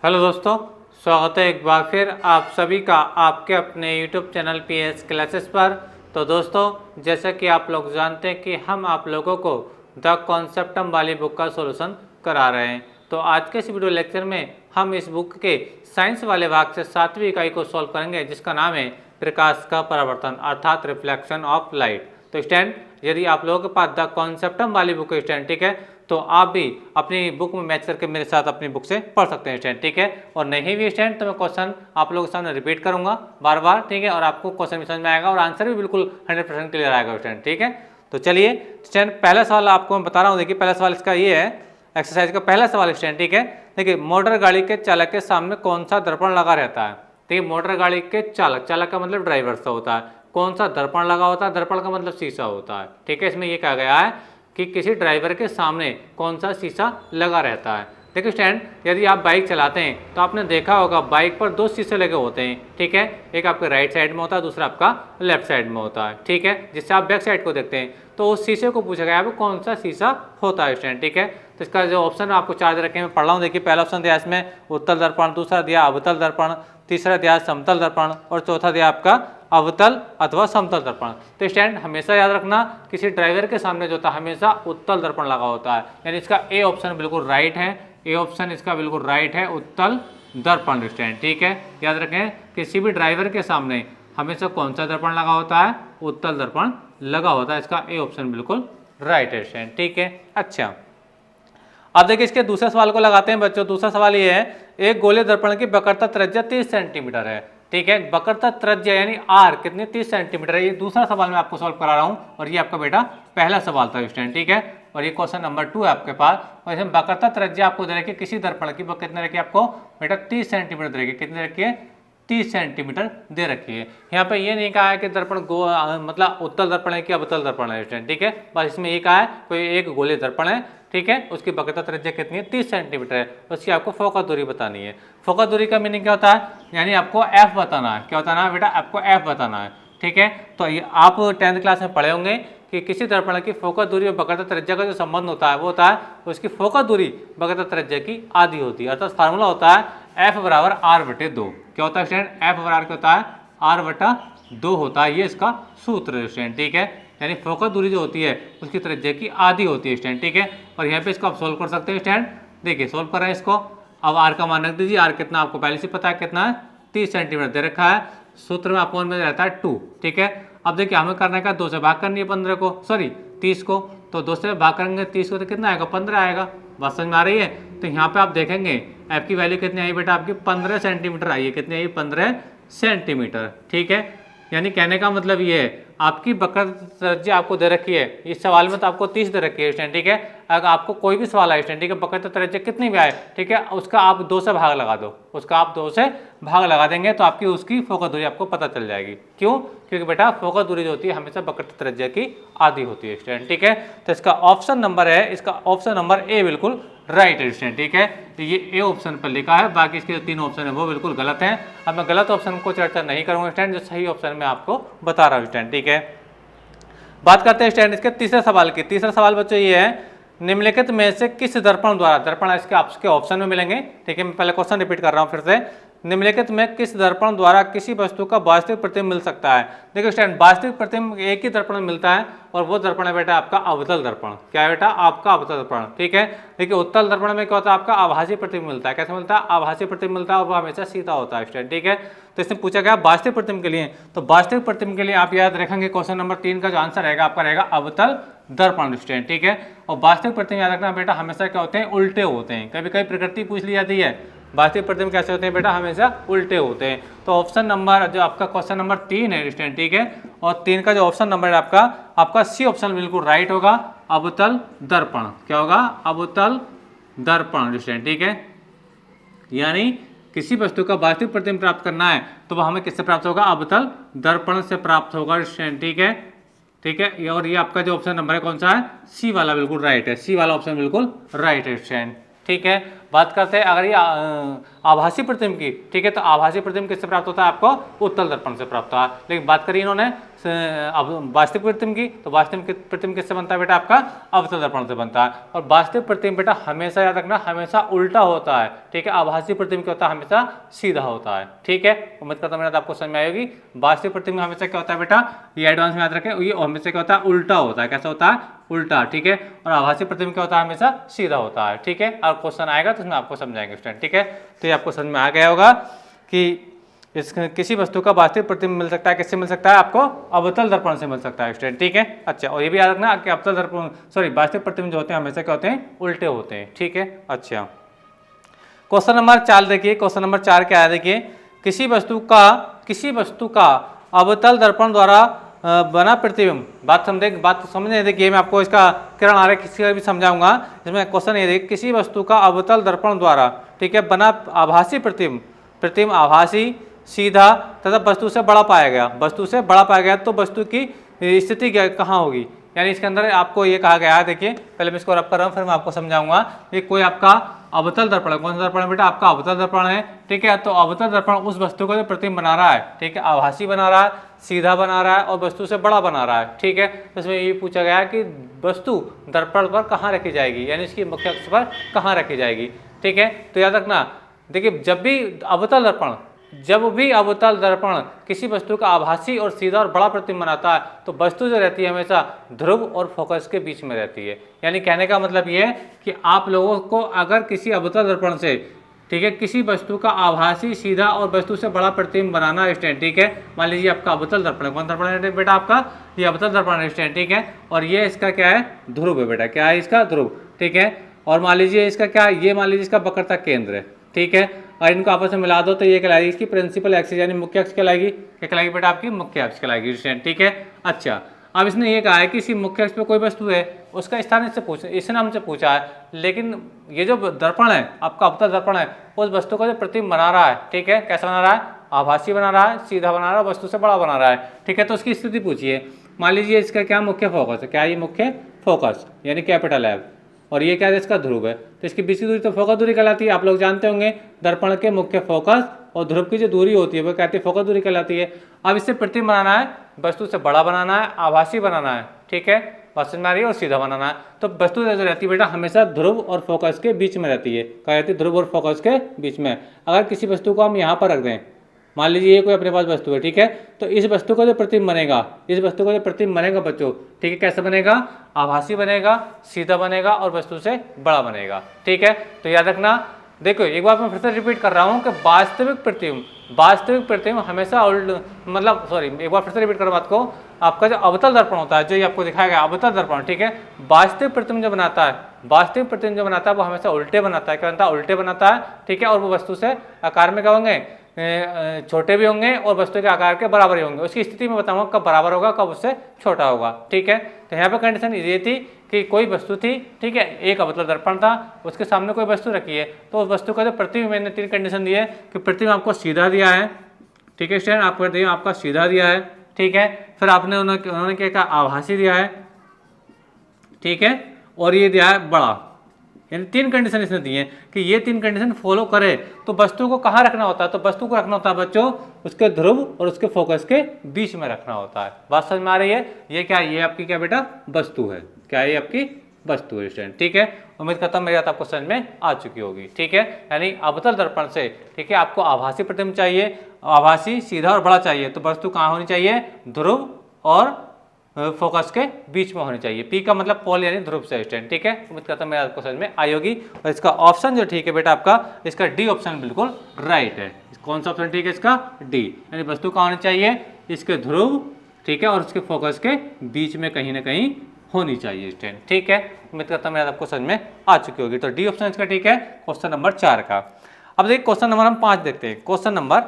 Hello दोस्तों, स्वागत है एक बार फिर आप सभी का आपके अपने YouTube चैनल PS क्लासेस पर। तो दोस्तों, जैसा कि आप लोग जानते हैं कि हम आप लोगों को द कॉन्सेप्टम वाली बुक का सॉल्यूशन करा रहे हैं। तो आज के इस वीडियो लेक्चर में हम इस बुक के साइंस वाले भाग से 7वीं इकाई को सॉल्व करेंगे, जिसका नाम है प्रकाश का परावर्तन अर्थात रिफ्लेक्शन ऑफ लाइट। तो स्टूडेंट, यदि आप लोगों के पास द कॉन्सेप्टम वाली बुक है स्टूडेंट, ठीक है, तो आप भी अपनी बुक में मैच करके मेरे साथ अपनी बुक से पढ़ सकते हैं स्टूडेंट, ठीक है। और नहीं भी स्टूडेंट तो मैं क्वेश्चन आप लोगों के सामने रिपीट करूंगा बार बार, ठीक है, और आपको क्वेश्चन भी समझ में आएगा और आंसर भी बिल्कुल 100% क्लियर आएगा स्टूडेंट, ठीक है। तो चलिए स्टूडेंट, पहला सवाल आपको मैं बता रहा हूँ। देखिए पहला सवाल इसका ये है, एक्सरसाइज का पहला सवाल स्टूडेंट, ठीक है। देखिए, मोटर गाड़ी के चालक के सामने कौन सा दर्पण लगा रहता है। ठीक है, मोटर गाड़ी के चालक, चालक का मतलब ड्राइवर से होता है, कौन सा दर्पण लगा होता है, दर्पण का मतलब शीशा होता है, ठीक है। इसमें ये कहा गया है कि किसी ड्राइवर के सामने कौन सा शीशा लगा रहता है। देखिए स्टूडेंट, यदि आप बाइक चलाते हैं तो आपने देखा होगा बाइक पर 2 शीशे लगे होते हैं, ठीक है। एक आपके राइट साइड में होता है, दूसरा आपका लेफ्ट साइड में होता है, ठीक है, जिससे आप बैक साइड को देखते हैं। तो उस शीशे को पूछा गया है कौन सा शीशा होता है स्टूडेंट, ठीक है। तो इसका जो ऑप्शन आपको 4 दे रखे हैं, मैं पढ़ रहा हूँ। देखिए, पहला ऑप्शन दिया इसमें उत्तल दर्पण, दूसरा दिया अवतल दर्पण, तीसरा दिया समतल दर्पण और चौथा दिया आपका अवतल अथवा समतल दर्पण। तो स्टूडेंट, हमेशा याद रखना किसी ड्राइवर के सामने जो होता है हमेशा उत्तल दर्पण लगा होता है, यानी इसका ए ऑप्शन बिल्कुल राइट है। ए ऑप्शन इसका बिल्कुल राइट है, उत्तल दर्पण स्टूडेंट, ठीक है। याद रखें किसी भी ड्राइवर के सामने हमेशा कौन सा दर्पण लगा होता है, उत्तल दर्पण लगा होता है। इसका ए ऑप्शन बिल्कुल राइट है स्टूडेंट, ठीक है। अच्छा, अब देखिए इसके दूसरे सवाल को लगाते हैं बच्चों। दूसरा सवाल ये है, एक गोले दर्पण की वक्रता त्रिज्या 30 सेंटीमीटर है, ठीक है। वक्रता त्रिज्या यानी आर कितनी, 30 सेंटीमीटर है। ये दूसरा सवाल मैं आपको सॉल्व करा रहा हूँ और ये आपका बेटा पहला सवाल था स्टूडेंट, ठीक है। और ये क्वेश्चन नंबर 2 है आपके पास। और इसमें वक्रता त्रिज्या आपको दे रखी है किसी दर्पण की, वो कितने रखी है आपको बेटा 30 सेंटीमीटर दे रखी है। कितने रखी है, 30 सेंटीमीटर दे रखी है। यहाँ पे ये नहीं कहा है कि दर्पण मतलब उत्तल दर्पण है कि अवतल दर्पण है स्टूडेंट, ठीक है। बस इसमें ये कहा है कोई एक गोले दर्पण है, ठीक है, उसकी वक्रता त्रिज्या कितनी है, 30 सेंटीमीटर है। उसकी आपको फोकस दूरी बतानी है। फोकस दूरी का मीनिंग क्या होता है, यानी आपको एफ बताना है। क्या बताना है बेटा, आपको एफ बताना है, ठीक है। तो ये आप 10th क्लास में पढ़े होंगे कि किसी दर्पण की फोकस दूरी और वक्रता त्रिज्या का जो संबंध होता है वो होता है उसकी फोकस दूरी वक्रता त्रिज्या की आधी होती है। अर्थात फार्मूला होता है एफ बराबर आर बटे 2। क्या होता है स्टूडेंट, एफ बराबर क्या होता है, आर बटा 2 होता है। ये इसका सूत्र है स्टूडेंट, ठीक है। यानी फोकस दूरी जो होती है उसकी त्रिज्या की आधी होती है स्टूडेंट, ठीक है। और यहाँ पे इसको आप सोल्व कर सकते हैं स्टूडेंट। देखिए सोल्व कर रहे हैं इसको। अब आर का मान रख दीजिए। आर कितना आपको पहले से पता है, कितना है, 30 सेंटीमीटर दे रखा है। सूत्र में अपोन में रहता है 2, ठीक है। अब देखिए हमें करने का 2 से भाग करनी है 15 को, सॉरी 30 को। तो 2 से भाग करेंगे 30 को तो कितना आएगा, 15 आएगा। बात समझ में आ रही है। तो यहाँ पे आप देखेंगे एफ की वैल्यू कितनी आई बेटा, आपकी 15 सेंटीमीटर आई है। कितनी आई, 15 सेंटीमीटर, ठीक है। यानी कहने का मतलब ये है आपकी वक्रता त्रिज्या आपको दे रखी है। इस सवाल में तो आपको 30 दे रखी है स्टूडेंट, ठीक है। अगर आपको कोई भी सवाल आए स्टूडेंट, ठीक है, वक्रता त्रिज्या कितनी भी आए, ठीक है, उसका आप 2 से भाग लगा दो, उसका आप 2 से भाग लगा देंगे तो आपकी उसकी फोकस दूरी आपको पता चल जाएगी। क्यों, क्योंकि बेटा फोकस दूरी जो होती है हमेशा वक्रता त्रिज्या की आधी होती है स्टूडेंट, ठीक है। तो इसका ऑप्शन नंबर है, इसका ऑप्शन नंबर ए बिल्कुल राइट है स्टूडेंट, ठीक है। तो ये ए ऑप्शन पर लिखा है, बाकी इसके जो 3 ऑप्शन है वो बिल्कुल गलत हैं। अब मैं गलत ऑप्शन को चर्चा नहीं करूंगा स्टूडेंट, जो सही ऑप्शन मैं आपको बता रहा हूँ स्टूडेंट, ठीक है। बात करते हैं स्टूडेंट इसके तीसरे सवाल की। तीसरा सवाल बच्चों ये है, निम्नलिखित में से किस दर्पण द्वारा, दर्पण इसके आपके ऑप्शन में मिलेंगे, ठीक है। मैं पहले क्वेश्चन रिपीट कर रहा हूँ फिर से। निम्नलिखित में किस दर्पण द्वारा किसी वस्तु का वास्तविक प्रतिबिंब मिल सकता है। देखिए स्टूडेंट, वास्तविक प्रतिबिंब एक ही दर्पण में मिलता है और वो दर्पण है बेटा आपका अवतल दर्पण। क्या है बेटा, आपका अवतल दर्पण, ठीक है। देखिए उत्तल दर्पण में क्या होता है, आपका आभासी प्रतिबिंब मिलता है। कैसे मिलता है, आभासी प्रतिबिंब मिलता है और वो हमेशा सीधा होता है स्टूडेंट, ठीक है। तो इसमें पूछा गया वास्तविक प्रतिबिंब के लिए, तो वास्तविक प्रतिबिंब के लिए आप याद रखेंगे क्वेश्चन नंबर 3 का जो आंसर रहेगा आपका रहेगा अवतल दर्पण स्टूडेंट, ठीक है। और वास्तविक प्रतिबिंब याद रखना बेटा हमेशा क्या होते हैं, उल्टे होते हैं। कभी कभी प्रकृति पूछ ली जाती है, वास्तविक प्रतिबिंब कैसे होते हैं बेटा, हमेशा उल्टे होते हैं। तो ऑप्शन नंबर जो आपका क्वेश्चन नंबर 3 है स्टूडेंट, ठीक है। और 3 का जो ऑप्शन नंबर है आपका सी ऑप्शन बिल्कुल राइट होगा, अवतल दर्पण। क्या होगा, अवतल दर्पण स्टूडेंट, ठीक है। यानी किसी वस्तु का वास्तविक प्रतिबिंब प्राप्त करना है तो वह हमें किससे प्राप्त होगा, अवतल दर्पण से प्राप्त होगा स्टूडेंट, ठीक है, ठीक है। और ये आपका जो ऑप्शन नंबर है कौन सा है, सी वाला बिल्कुल राइट है। सी वाला ऑप्शन बिल्कुल राइट है स्टूडेंट, ठीक है। बात करते हैं अगर ये आभासी प्रतिबिंब की, ठीक है। तो आभासी प्रतिबिंब किससे प्राप्त होता है, आपको उत्तल दर्पण से प्राप्त होता है। लेकिन बात करी इन्होंने अब वास्तविक प्रतिबिंब की, तो वास्तविक प्रतिबिंब किससे बनता है बेटा? आपका अवतल दर्पण से बनता है। और वास्तविक प्रतिबिंब बेटा हमेशा याद रखना हमेशा उल्टा होता है, ठीक है। आभासी प्रतिबिंब क्या होता है? हमेशा सीधा होता है, ठीक है। उम्मीद करता हूं मेरा आपको समझ में आएगी। वास्तविक प्रतिबिंब हमेशा क्या होता है बेटा? ये एडवांस में याद रखें, ये हमेशा क्या होता है? उल्टा होता है। कैसा होता है? उल्टा, ठीक है। और आभासी प्रतिबिंब क्या होता है? हमेशा सीधा होता है, ठीक है। और क्वेश्चन आएगा तो उसमें आपको समझाएंगे स्टूडेंट, ठीक है। तो ये आपको समझ में आ गया होगा कि किसी वस्तु का वास्तविक प्रतिबिंब मिल सकता है, किससे मिल सकता है? आपको अवतल दर्पण से मिल सकता है स्टूडेंट, ठीक है। अच्छा, और ये भी याद रखना कि अवतल दर्पण वास्तविक प्रतिबिंब जो होते हैं हमेशा क्या होते हैं? उल्टे होते हैं, ठीक है। अच्छा, क्वेश्चन नंबर 4 देखिए। क्वेश्चन नंबर 4 क्या है? देखिए, किसी वस्तु का अवतल दर्पण द्वारा बना प्रतिबिंब, बात समझे। देखिए मैं आपको इसका किरण आरेख किसी का भी समझाऊंगा। इसमें क्वेश्चन ये देखिए, किसी वस्तु का अवतल दर्पण द्वारा, ठीक है, बना आभासी प्रतिबिंब आभासी, सीधा तथा वस्तु से बड़ा पाया गया, तो वस्तु की स्थिति कहाँ होगी? यानी इसके अंदर आपको ये कहा गया है, देखिए पहले मैं इसको रब कर रहा हूँ, फिर मैं आपको समझाऊंगा। ये कोई आपका अवतल दर्पण है। कौन सा दर्पण है बेटा? आपका अवतल दर्पण है, ठीक है। तो अवतल दर्पण उस वस्तु को जो प्रतिबिंब बना रहा है, ठीक है, आभासी बना रहा है, सीधा बना रहा है और वस्तु से बड़ा बना रहा है, ठीक है। तो इसमें ये पूछा गया है कि वस्तु दर्पण पर कहाँ रखी जाएगी, यानी इसकी मुख्य अक्ष पर कहाँ रखी जाएगी, ठीक है। तो याद रखना, देखिए जब भी अवतल दर्पण किसी वस्तु का आभासी और सीधा और बड़ा प्रतिबिंब बनाता है, तो वस्तु जो रहती है हमेशा ध्रुव और फोकस के बीच में रहती है। यानी कहने का मतलब ये है कि आप लोगों को अगर किसी अवतल दर्पण से, ठीक है, किसी वस्तु का आभासी, सीधा और वस्तु से बड़ा प्रतिबिंब बनाना है स्टूडेंट, ठीक है। मान लीजिए आपका अवतल दर्पण है। कौन दर्पण है बेटा? आपका ये अवतल दर्पण है स्टूडेंट, ठीक है। और ये इसका क्या है? ध्रुव है बेटा। क्या है इसका? ध्रुव, ठीक है। और मान लीजिए इसका क्या है? ये मान लीजिए इसका वक्रता केंद्र है, ठीक है। और इनको आपस में मिला दो तो ये कहलाएगी इसकी प्रिंसिपल एक्सिस, यानी मुख्य अक्ष कहलाएगी। क्या कहलाएगी बेटा? आपकी मुख्य अक्ष कहलाएगी स्टूडेंट, ठीक है। अच्छा, अब इसने ये कहा है कि इसी मुख्य अक्ष पे कोई वस्तु है, उसका स्थान इससे नाम से पूछा है। लेकिन ये जो दर्पण है, आपका अवतल दर्पण है, उस वस्तु का जो प्रतिबिंब बना रहा है, ठीक है, कैसा बना रहा है? आभासी बना रहा है, सीधा बना रहा है, वस्तु से बड़ा बना रहा है, ठीक है। तो उसकी स्थिति पूछिए। मान लीजिए इसका क्या मुख्य फोकस है? क्या ये मुख्य फोकस, यानी कैपिटल है, और ये क्या है? इसका ध्रुव है। तो इसकी बीच की दूरी तो फोकस दूरी कहलाती है। आप लोग जानते होंगे दर्पण के मुख्य फोकस और ध्रुव की जो दूरी होती है वो कहती है फोकस दूरी कहलाती है। अब इससे प्रतिबिंब बनाना है, वस्तु से बड़ा बनाना है, आभासी बनाना है, ठीक है, वस्तु में आ रही है, और सीधा बनाना है। तो वस्तु जो रहती है बेटा हमेशा ध्रुव और फोकस के बीच में रहती है। क्या रहती है? ध्रुव और फोकस के बीच में। अगर किसी वस्तु को हम यहाँ पर रख दें, मान लीजिए ये कोई अपने पास वस्तु है, ठीक है, तो इस वस्तु का जो प्रतिबिंब बनेगा, बच्चों, ठीक है, कैसे बनेगा? आभासी बनेगा, सीधा बनेगा और वस्तु से बड़ा बनेगा, ठीक है। तो याद रखना, देखो एक बार मैं फिर से रिपीट कर रहा हूँ कि वास्तविक प्रतिबिंब हमेशा एक बार फिर से रिपीट करो बात को। आपका जो अवतल दर्पण होता है, जो ये आपको दिखाया गया अवतल दर्पण, ठीक है, वास्तविक प्रतिबिंब जो बनाता है वो हमेशा उल्टे बनाता है। क्या बनता है? उल्टे बनाता है, ठीक है। और वो वस्तु से आकार में क्या होंगे? छोटे भी होंगे और वस्तु के आकार के बराबर ही होंगे। उसकी स्थिति में बताऊंगा कब बराबर होगा, कब उससे छोटा होगा, ठीक है। तो यहाँ पे कंडीशन ये थी कि कोई वस्तु थी, ठीक है, एक अवतल दर्पण था, उसके सामने कोई वस्तु रखी है, तो उस वस्तु का जो प्रतिबिंब, मैंने 3 कंडीशन दी है कि प्रतिबिंब आपको सीधा दिया है, ठीक है स्टूडेंट, आपको प्रतिबिंब आपका सीधा दिया है, ठीक है। फिर उन्होंने क्या कहा? आभासी दिया है, ठीक है, और ये दिया है बड़ा। यानी 3 कंडीशन इसने दी है कि ये 3 कंडीशन फॉलो करे तो वस्तु को कहाँ रखना होता है? तो वस्तु को रखना होता है बच्चों उसके ध्रुव और उसके फोकस के बीच में रखना होता है। बात समझ में आ रही है? ये क्या है? ये आपकी क्या बेटा? वस्तु है। क्या है? ये आपकी वस्तु है स्टूडेंट, ठीक है। उम्मीद करता हूँ मेरी बात आपको समझ में आ चुकी होगी, ठीक है। यानी अवतल दर्पण से, ठीक है, आपको आभासी प्रतिबिंब चाहिए, आभासी, सीधा और बड़ा चाहिए, तो वस्तु कहाँ होनी चाहिए? ध्रुव और फोकस के बीच में होनी चाहिए। पी का मतलब पोल यानी ध्रुव से स्टूडेंट, ठीक है। उम्मीद करता हूं मेरे आपको समझ में आई होगी। और इसका ऑप्शन जो ठीक है बेटा आपका, इसका डी ऑप्शन बिल्कुल राइट है। कौन सा ऑप्शन ठीक है? इसका डी, यानी वस्तु कहाँ होनी चाहिए? इसके ध्रुव, ठीक है, और उसके फोकस के बीच में कहीं ना कहीं होनी चाहिए स्टूडेंट, ठीक है। उम्मीद करता हूं मेरे आपको समझ में आ चुकी होगी। तो डी ऑप्शन इसका ठीक है क्वेश्चन नंबर 4 का। अब देखिए क्वेश्चन नंबर हम 5 देखते हैं। क्वेश्चन नंबर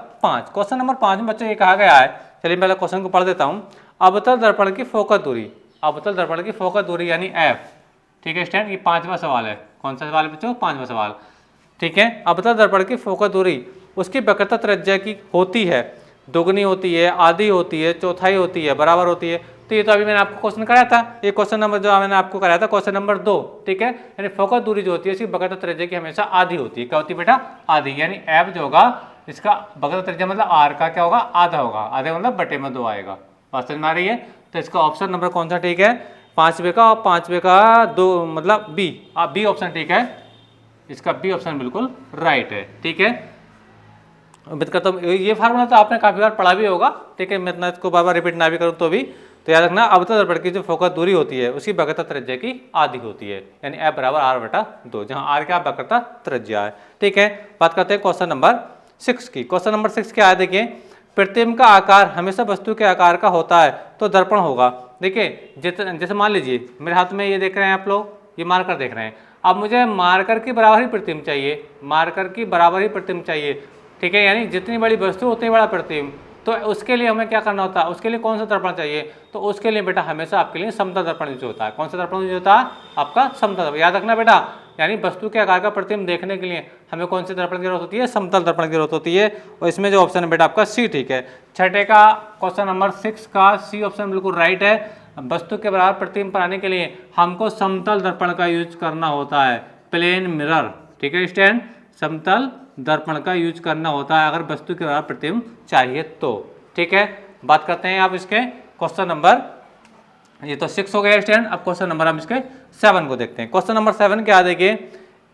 5 में बच्चों ये कहा गया है, चलिए पहले क्वेश्चन को पढ़ देता हूँ। अवतल दर्पण की फोकस दूरी यानी एफ, ठीक है स्टूडेंट, ये 5वां सवाल है। कौन सा सवाल है बच्चों? 5वां सवाल, ठीक है। अवतल दर्पण की फोकस दूरी उसकी वक्रता त्रिज्या की होती है, दोगुनी होती है, आधी होती है, चौथाई होती है, बराबर होती है। तो ये तो अभी मैंने आपको क्वेश्चन कराया था, ये क्वेश्चन नंबर जो मैंने आपको कराया था क्वेश्चन नंबर 2, ठीक है। यानी फोकस दूरी जो होती है इसकी वक्रता त्रिज्या की हमेशा आधी होती है। क्या होती है बेटा? आधी, यानी एफ जो होगा इसका वक्रता त्रिज्या मतलब आर का क्या होगा? आधा होगा। आधे मतलब बटे में 2 आएगा, बात समझ में आ रही है? तो इसका ऑप्शन नंबर कौन सा ठीक है? 5वें का, और 5वें का 2 मतलब बी, बी ऑप्शन ठीक है, इसका बी ऑप्शन बिल्कुल राइट है। ठीक है, उम्मीद करता हूँ ये फार्मूला तो आपने काफ़ी बार पढ़ा भी होगा। ठीक है, मैं इतना इसको बार बार रिपीट ना भी करूँ तो भी, तो याद रखना अवतल दर्पण की जो फोकस दूरी होती है उसकी वक्रता त्रिज्या की आधी होती है, यानी F बराबर R/2, जहाँ R क्या वक्रता त्रिज्या है। ठीक है, बात करते हैं क्वेश्चन नंबर 6 की। क्वेश्चन नंबर 6 क्या है? देखिए, प्रतिबिंब का आकार हमेशा वस्तु के आकार का होता है तो दर्पण होगा। देखिए, जैसे मान लीजिए मेरे हाथ में ये देख रहे हैं आप लोग, ये मार्कर देख रहे हैं। अब मुझे मार्कर की बराबर ही प्रतिबिंब चाहिए, मार्कर की बराबर ही प्रतिबिंब चाहिए। ठीक है, यानी जितनी बड़ी वस्तु उतनी बड़ा प्रतिबिंब। तो उसके लिए हमें क्या करना होता है? उसके लिए कौन सा दर्पण चाहिए? तो उसके लिए बेटा हमेशा आपके लिए समतल दर्पण यूज होता है। कौन सा दर्पण यूज होता है? आपका समतल दर्पण। याद रखना बेटा, यानी वस्तु के आकार का प्रतिबिंब देखने के लिए हमें कौन से दर्पण की जरूरत होती है? समतल दर्पण की जरूरत होती है। और इसमें जो ऑप्शन है बेटा आपका सी ठीक है। छठे का क्वेश्चन नंबर 6 का सी ऑप्शन बिल्कुल राइट है। वस्तु के बराबर प्रतिबिंब बनाने के लिए हमको समतल दर्पण का यूज करना होता है, प्लेन मिरर। ठीक है स्टूडेंट, समतल दर्पण का यूज करना होता है अगर वस्तु के बराबर प्रतिबिंब चाहिए तो। ठीक है, बात करते हैं आप इसके क्वेश्चन नंबर, ये तो 6 हो गया स्टूडेंट। अब क्वेश्चन नंबर हम इसके 7 को देखते हैं। क्वेश्चन नंबर 7 क्या? देखिए,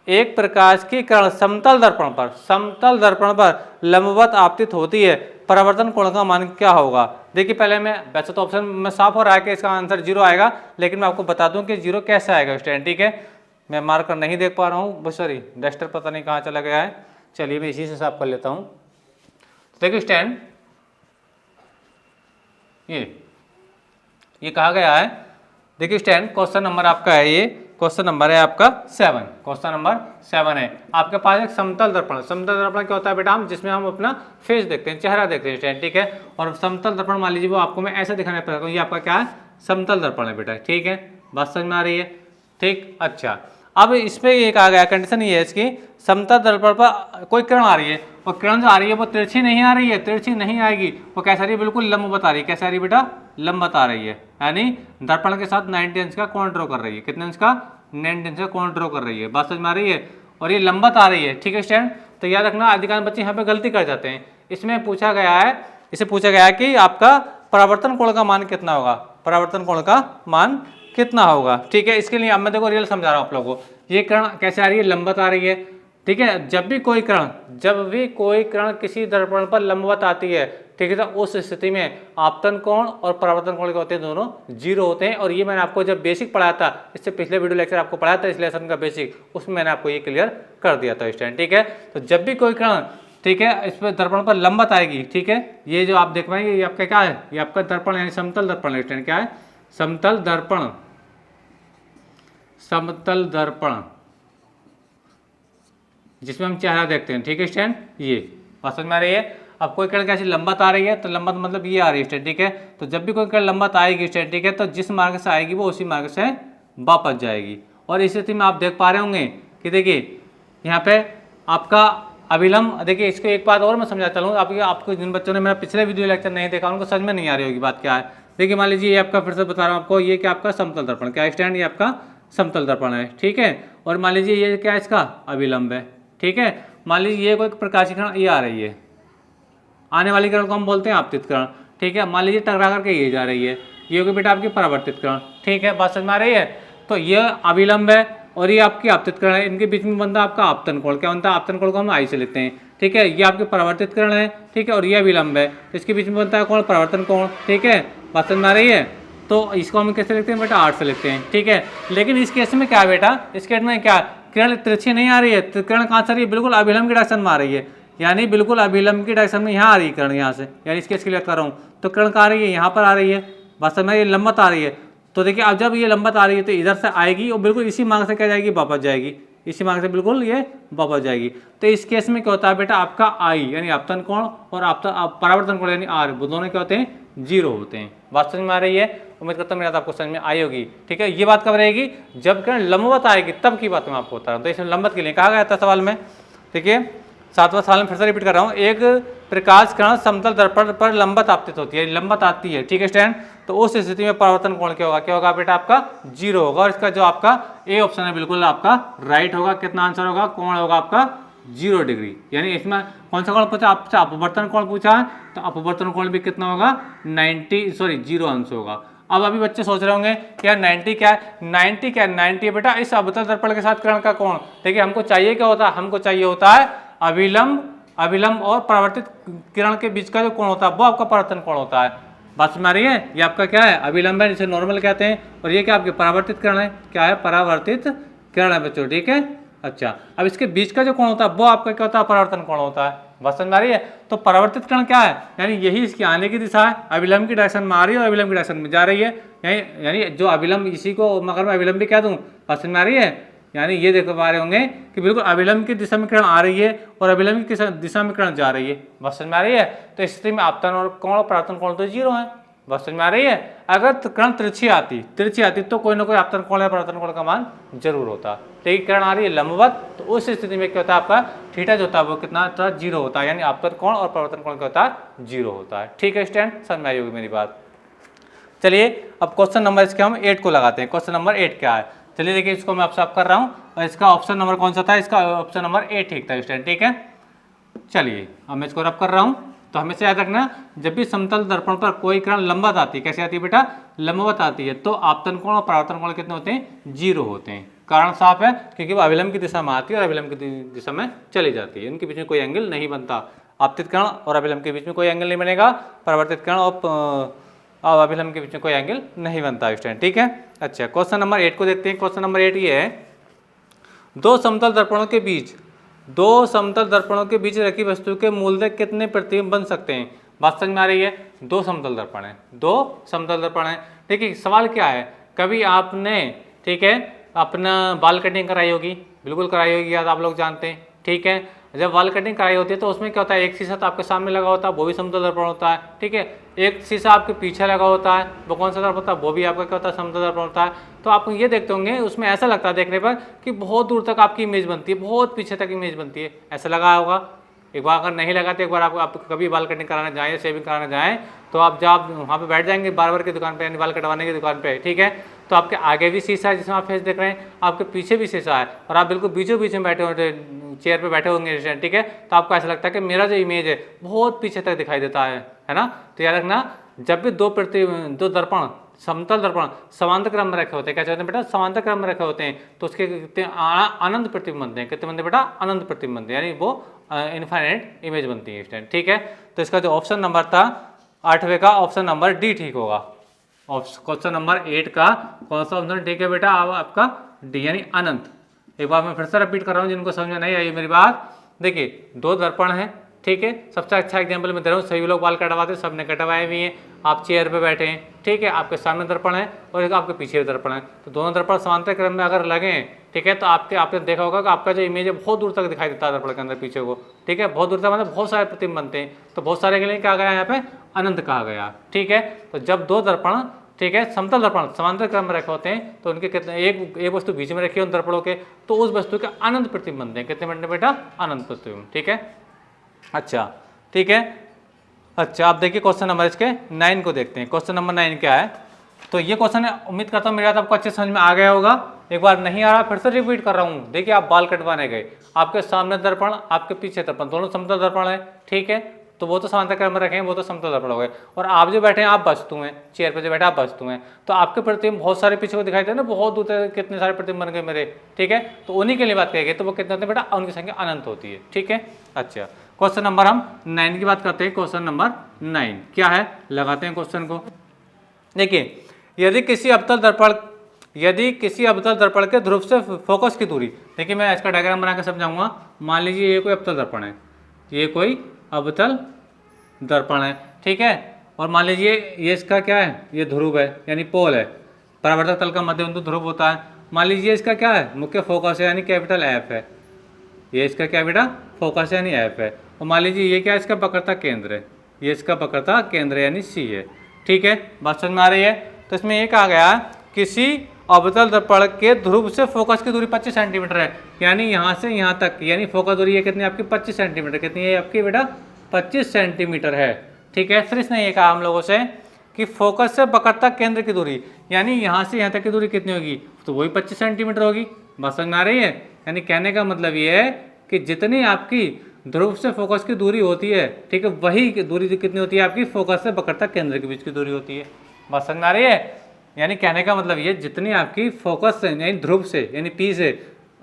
एक प्रकाश की किरण समतल दर्पण पर लंबवत आपतित होती है, परावर्तन कोण का मान क्या होगा? देखिए, पहले मैं, वैसे तो ऑप्शन में साफ हो रहा है कि इसका आंसर 0 आएगा, लेकिन मैं आपको बता दूं कि 0 कैसे आएगा स्टूडेंट। ठीक है, मैं मार्कर नहीं देख पा रहा हूँ, सॉरी डस्टर पता नहीं कहाँ चला गया है। चलिए मैं इसी से साफ कर लेता हूँ। तो देखिए स्टैंड, ये कहा गया है। देखिए स्टैंड, क्वेश्चन नंबर आपका है, ये क्वेश्चन नंबर है आपका 7। क्वेश्चन नंबर 7 है आपके पास एक समतल दर्पण। समतल दर्पण क्या होता है बेटा? हम जिसमें हम अपना फेस देखते हैं, चेहरा देखते हैं स्टैंड। ठीक है, और समतल दर्पण मान लीजिए वो आपको मैं ऐसे दिखाने पड़ता हूँ, ये आपका क्या है? समतल दर्पण है बेटा। ठीक है, बात समझ में आ रही है? ठीक, अच्छा, अब इसमें एक आ गया कंडीशन, ये है इसकी, समतल दर्पण पर कोई किरण आ रही है, और किरण जो आ रही है वो तिरछी नहीं आ रही है, तिरछी नहीं आएगी, वो कैसा रही है? बिल्कुल लंबवत आ रही है। कैसे आ रही है बेटा? लंबवत आ रही है, यानी दर्पण के साथ 90 अंश का कोण ड्रॉ कर रही है। कितने अंश का? 90 अंश का कोण ड्रॉ कर रही है। बात समझ में आ रही है? और ये लंबवत आ रही है। ठीक है स्टूडेंट, तो याद रखना अधिकांश बच्चे यहाँ पे गलती कर जाते हैं। इसमें पूछा गया है, इसे पूछा गया है कि आपका परावर्तन कोण का मान कितना होगा? परावर्तन कोण का मान कितना होगा? ठीक है, इसके लिए अब मैं देखो रियल समझा रहा हूँ आप लोगों को। ये किरण कैसे आ रही है? लंबवत आ रही है। ठीक है, जब भी कोई किरण किसी दर्पण पर लंबवत आती है, ठीक है, तो उस स्थिति में आपतन कोण और परावर्तन कोण क्या होते हैं? दोनों 0 होते हैं। और ये मैंने आपको जब बेसिक पढ़ाया था, इससे पिछले वीडियो लेक्चर आपको पढ़ाया था इस लेसन का बेसिक, उसमें मैंने आपको ये क्लियर कर दिया था स्टूडेंट। ठीक है, तो जब भी कोई किरण, ठीक है, इस पर दर्पण पर लंबवत आएगी, ठीक है, ये जो आप देख पाएंगे ये आपका क्या है? ये आपका दर्पण यानी समतल दर्पण स्टूडेंट। क्या है? समतल दर्पण, समतल दर्पण जिसमें हम चेहरा देखते हैं। ठीक है स्टूडेंट, ये बात समझ में आ रही है? अब कोई किरण कैसी लंबवत आ रही है, तो लंबवत मतलब ये आ रही है स्टूडेंट। ठीक है, तो जब भी कोई किरण लंबवत आएगी स्टूडेंट, ठीक है, तो जिस मार्ग से आएगी वो उसी मार्ग से वापस जाएगी। और इस स्थिति में आप देख पा रहे होंगे कि देखिए यहाँ पे आपका अभिलंब, देखिए इसको एक बात और मैं समझा चलूँ आपको जिन बच्चों ने मेरा पिछले वीडियो लेक्चर नहीं देखा उनको समझ में नहीं आ रही होगी बात क्या है। देखिए मान लीजिए ये आपका, फिर से बता रहा हूँ आपको, ये क्या आपका समतल दर्पण, क्या स्टैंड? ये आपका समतल दर्पण है। ठीक है, और मान लीजिए ये क्या इसका अभिलंब है। ठीक है, मान लीजिए ये कोई प्रकाश की किरण ये आ रही है, आने वाली किरण को हम बोलते हैं आपतित किरण। ठीक है, मान लीजिए टकरा करके ये जा रही है, ये होगी बेटा आपकी परावर्तित किरण। ठीक है, बात समझ में आ रही है? तो ये अभिलंब है और ये आपकी आपतित किरण है, इनके बीच में बनता है आपका आपतन कोण। क्या बनता है? आपतन कोण को हम आई से लिखते हैं। ठीक है, ये आपकी परावर्तित किरण है, ठीक है, और ये अभिलंब है, इसके बीच में बनता है कौन? परावर्तन कोण। ठीक है, बात समझ में आ रही है? तो इसको हम कैसे लिखते हैं बेटा? 8 से लिखते हैं। ठीक है, लेकिन इस केस में क्या है बेटा? इस केस में क्या, किरण तिरछी नहीं आ रही है, किरण कहाँ से आ रही है? बिल्कुल अभिलंब की डायरेक्शन में आ रही है, यानी बिल्कुल अभिलंब की डायरेक्शन में यहाँ आ रही है किरण, यहाँ से, यानी इस केस के लिए कर रहा हूँ। तो किरण कहाँ आ रही है? यहाँ पर आ रही है। वास्तव में ये लंबवत आ रही है। तो देखिए अब जब ये लंबवत आ रही है तो इधर से आएगी और बिल्कुल इसी मार्ग से क्या जाएगी? वापस जाएगी, इसी मार्ग से बिल्कुल ये वापस जाएगी। तो इस केस में क्या होता है बेटा? आपका आई यानी आपतन कोण और परावर्तन कोण यानी आर, वो दोनों क्या होते हैं? 0 होते हैं। बात समझ में आ रही है? उम्मीद करता हूँ मेरी बात आपको समझ में आई होगी। ठीक है, ये बात कब रहेगी? जब किरण लंबवत आएगी तब की बात मैं आपको बता रहा हूँ। तो इसमें लंबवत के लिए कहा गया था सवाल में। देखिए 7वां सवाल में फिर से रिपीट कर रहा हूँ, एक प्रकाश किरण समतल दर्पण पर लंबवत आपतित होती है, लंबवत आती है। ठीक है स्टूडेंट, तो उस स्थिति में परावर्तन कोण क्या होगा? क्या होगा बेटा? आपका 0 होगा। और इसका जो आपका ए ऑप्शन है बिल्कुल आपका राइट होगा। कितना आंसर होगा? कोण होगा आपका 0 डिग्री। यानी इसमें कौन सा कोण पूछा आपसे? अपवर्तन कोण पूछा है, तो अपवर्तन कोण भी कितना होगा? 0 अंश होगा। अब अभी बच्चे सोच रहे होंगे कि यार 90 क्या है? 90 क्या है? 90 बेटा इस अवतल दर्पण के साथ किरण का कोण। देखिए हमको चाहिए क्या होता है? हमको चाहिए होता है अभिलंब और परावर्तित किरण के बीच का जो कोण होता है वो आपका परावर्तन कोण होता है। बात समझ आ रही है? ये आपका क्या है? अभिलंब है, जिसे नॉर्मल कहते हैं, और ये क्या आपकी परावर्तित किरण है? क्या है? परावर्तित किरण है बच्चों, ठीक है। अच्छा, अब इसके बीच का जो कोण होता है वो आपका क्या होता है? परावर्तन कोण होता है। बात समझ आ रही है? तो परावर्तित किरण क्या है? यानी यही इसकी आने की दिशा है, अभिलंब की डायरेक्शन में आ रही है और अभिलंब की डायरेक्शन में जा रही है। यानी जो अभिलंब, इसी को मगर मैं अभिलंब भी कह दूं। बात समझ में आ रही है? यानी ये देख पा रहे होंगे कि बिल्कुल अभिलंब की दिशा में किरण आ रही है और अभिलंब की दिशा में किरण जा रही है। बात समझ में आ रही है? तो इस स्थिति में आपतन कोण और परावर्तन कोण तो 0 है। बात समझ में आ रही है? अगर किरण तिरछी आती तो कोई ना कोई आपतन कोण या परावर्तन कोण का मान जरूर होता। लेकिन किरण आ रही है लंबवत, तो उस स्थिति में क्या होता है? आपका थीटा जो होता है वो कितना होता है? 0 होता है। यानी आपतन कोण और परावर्तन कोण क्या होता है? 0 होता है। ठीक है स्टूडेंट, समझ में आई होगी मेरी बात। चलिए अब क्वेश्चन नंबर इसके हम 8 को लगाते हैं। क्वेश्चन नंबर 8 क्या है? चलिए देखिए, इसको मैं आपसे कर रहा हूँ और इसका ऑप्शन नंबर कौन सा था? इसका ऑप्शन नंबर 8 ठीक था स्टूडेंट, ठीक है। चलिए अब मैं इसको रब कर रहा हूँ। तो हमेशा याद रखना, जब भी समतल दर्पण पर कोई किरण लंबवत आती है, कैसे आती है बेटा? लंबवत आती है, तो आपतन कोण और परावर्तन कोण कितने होते हैं? 0 होते हैं। कारण साफ है, क्योंकि वो अभिलंब की दिशा में आती है और अभिलंब की दिशा में चली जाती है। इनके बीच में कोई एंगल नहीं बनता। आपतित किरण और अभिलंब के बीच में कोई एंगल नहीं बनेगा, परावर्तित किरण और अभिलंब के बीच में कोई एंगल नहीं बनता स्टूडेंट, ठीक है। अच्छा, क्वेश्चन नंबर 8 को देखते हैं। क्वेश्चन नंबर 8 ये है, दो समतल दर्पणों के बीच रखी वस्तु के मूलतः कितने प्रतिबिंब बन सकते हैं? बात समझ में आ रही है? दो समतल दर्पण है। देखिए सवाल क्या है, कभी आपने, ठीक है, अपना बाल कटिंग कराई होगी, बिल्कुल कराई होगी, याद आप लोग जानते हैं, ठीक है। जब बाल कटिंग कराई होती है तो उसमें क्या होता है? एक शीशा तो आपके सामने लगा होता है, वो भी समतल दर्पण होता है, ठीक है। एक शीशा आपके पीछे लगा होता है, वो कौन सा दर्पण होता है? वो भी आपका क्या होता है? समतल दर्पण होता है। तो आप ये देखते होंगे, उसमें ऐसा लगता है देखने पर कि बहुत दूर तक आपकी इमेज बनती है, बहुत पीछे तक इमेज बनती है, ऐसा लगा होगा। एक बार अगर नहीं लगा तो एक बार आप कभी बाल कटिंग कराने जाएं या शेविंग कराने जाएं, तो आप जब वहाँ पे बैठ जाएंगे बार्बर की दुकान पे, यानी बाल कटवाने की दुकान पे, ठीक है, तो आपके आगे भी शीशा है जिसमें आप फेस देख रहे हैं, आपके पीछे भी शीशा है, और आप बिल्कुल बीचों बीच में बैठे होंगे, चेयर पे बैठे होंगे, ठीक है। तो आपको ऐसा लगता है कि मेरा जो इमेज है बहुत पीछे तक दिखाई देता है ना। तो याद रखना, जब भी दो दर्पण, समतल दर्पण समांतर क्रम में रखे होते हैं, क्या चाहते हैं बेटा? समांतर क्रम में रखे होते हैं, तो उसके कितने अनंत प्रतिबिंब बनते हैं? कितने बनते हैं बेटा? अनंत प्रतिबिंब बनते हैं, यानी वो इनफाइनाइट इमेज बनती है स्टूडेंट, ठीक है। तो इसका जो ऑप्शन नंबर था 8वें का, ऑप्शन नंबर डी ठीक होगा। क्वेश्चन नंबर 8 का कौन सा ऑप्शन ठीक है बेटा? आपका डी, यानी अनंत। एक बार मैं फिर से रिपीट कर रहा हूँ, जिनको समझ में नहीं आई मेरी बात। देखिए, दो दर्पण है, ठीक है, सबसे अच्छा एग्जाम्पल मैं दे रहा हूँ, सभी लोग बाल कटवाते हैं, सबने कटवाए भी हैं, आप चेयर पे बैठे हैं, ठीक है, आपके सामने दर्पण है और एक आपके पीछे दर्पण है, तो दोनों दर्पण समांतर क्रम में अगर लगे, ठीक है, तो आपने देखा होगा कि आपका जो इमेज है बहुत दूर तक दिखाई देता है दर्पण के अंदर पीछे को, ठीक है, बहुत दूर तक, मतलब बहुत सारे प्रतिबिंब बनते हैं, तो बहुत सारे के लिए क्या गया यहाँ पे? अनंत कहा गया, ठीक है। तो जब दो दर्पण, ठीक है, समतल दर्पण समांतर क्रम में रखे होते हैं, तो उनके कितने, एक वस्तु बीच में रखी है उन दर्पणों के, तो उस वस्तु के अनंत प्रतिबिंब बनते हैं। कितने बनते हैं बेटा? अनंत प्रतिबिंब, ठीक है। अच्छा, ठीक है। अच्छा, आप देखिए क्वेश्चन नंबर इसके 9 को देखते हैं। क्वेश्चन नंबर 9 क्या है? तो ये क्वेश्चन है, उम्मीद करता हूँ मेरी बात आपको अच्छे समझ में आ गया होगा। एक बार नहीं आ रहा फिर से रिपीट कर रहा हूँ। देखिए, आप बाल कटवाने गए, आपके सामने दर्पण, आपके पीछे दर्पण, दोनों समतल दर्पण है, ठीक है, तो वो तो समांतर क्रम में रखे हैं, वो तो समतल दर्पण हो गए, और आप जो बैठे हैं आप वस्तु हैं, चेयर पे जो बैठे आप वस्तु हैं, तो आपके प्रतिबिंब बहुत सारे पीछे को दिखाई दे ना, बहुत दूर तक कितने सारे प्रतिबिंब बन गए मेरे, ठीक है, तो उन्हीं के लिए बात करेंगे, तो वो कितने होते हैं बेटा? उनकी संख्या अनंत होती है, ठीक है। अच्छा, क्वेश्चन नंबर हम 9 की बात करते हैं। क्वेश्चन नंबर 9 क्या है? लगाते हैं क्वेश्चन को। देखिए, यदि किसी अवतल दर्पण के ध्रुव से फोकस की दूरी, देखिए मैं इसका डायग्राम बना के समझाऊंगा। मान लीजिए ये कोई अवतल दर्पण है, ये कोई अवतल दर्पण है, ठीक है, और मान लीजिए ये इसका क्या है? ये ध्रुव है, यानी पोल है, परावर्तक तल का मध्य बिंदु ध्रुव होता है। मान लीजिए इसका क्या है? मुख्य फोकस है, यानी कैपिटल एफ है, ये इसका क्या बेटा? फोकस है, यानी एफ है। और मान लीजिए ये क्या है? इसका पकड़ता केंद्र है, ये इसका पकड़ता केंद्र यानी सी है, ठीक है, बात समझ में आ रही है। तो इसमें ये कहा गया किसी अवतल दर्पण के ध्रुव से फोकस की दूरी 25 सेंटीमीटर है, यानी यहाँ से यहाँ तक, यानी फोकस दूरी है कितनी आपकी? 25 सेंटीमीटर। कितनी है आपकी बेटा? 25 सेंटीमीटर है, ठीक है। फिर इसने ये कहा हम लोगों से कि फोकस से पकड़ता केंद्र की दूरी, यानी यहाँ से यहाँ तक की दूरी कितनी होगी? तो वही 25 सेंटीमीटर होगी। बात समझ में आ रही है? यानी कहने का मतलब ये है कि जितनी आपकी ध्रुव से फोकस की दूरी होती है, ठीक है, वही दूरी कितनी होती है आपकी फोकस से वक्रता केंद्र के बीच की दूरी होती है। बात समझ में आ रही है? यानी कहने का मतलब ये जितनी आपकी फोकस से यानी ध्रुव से यानी पी से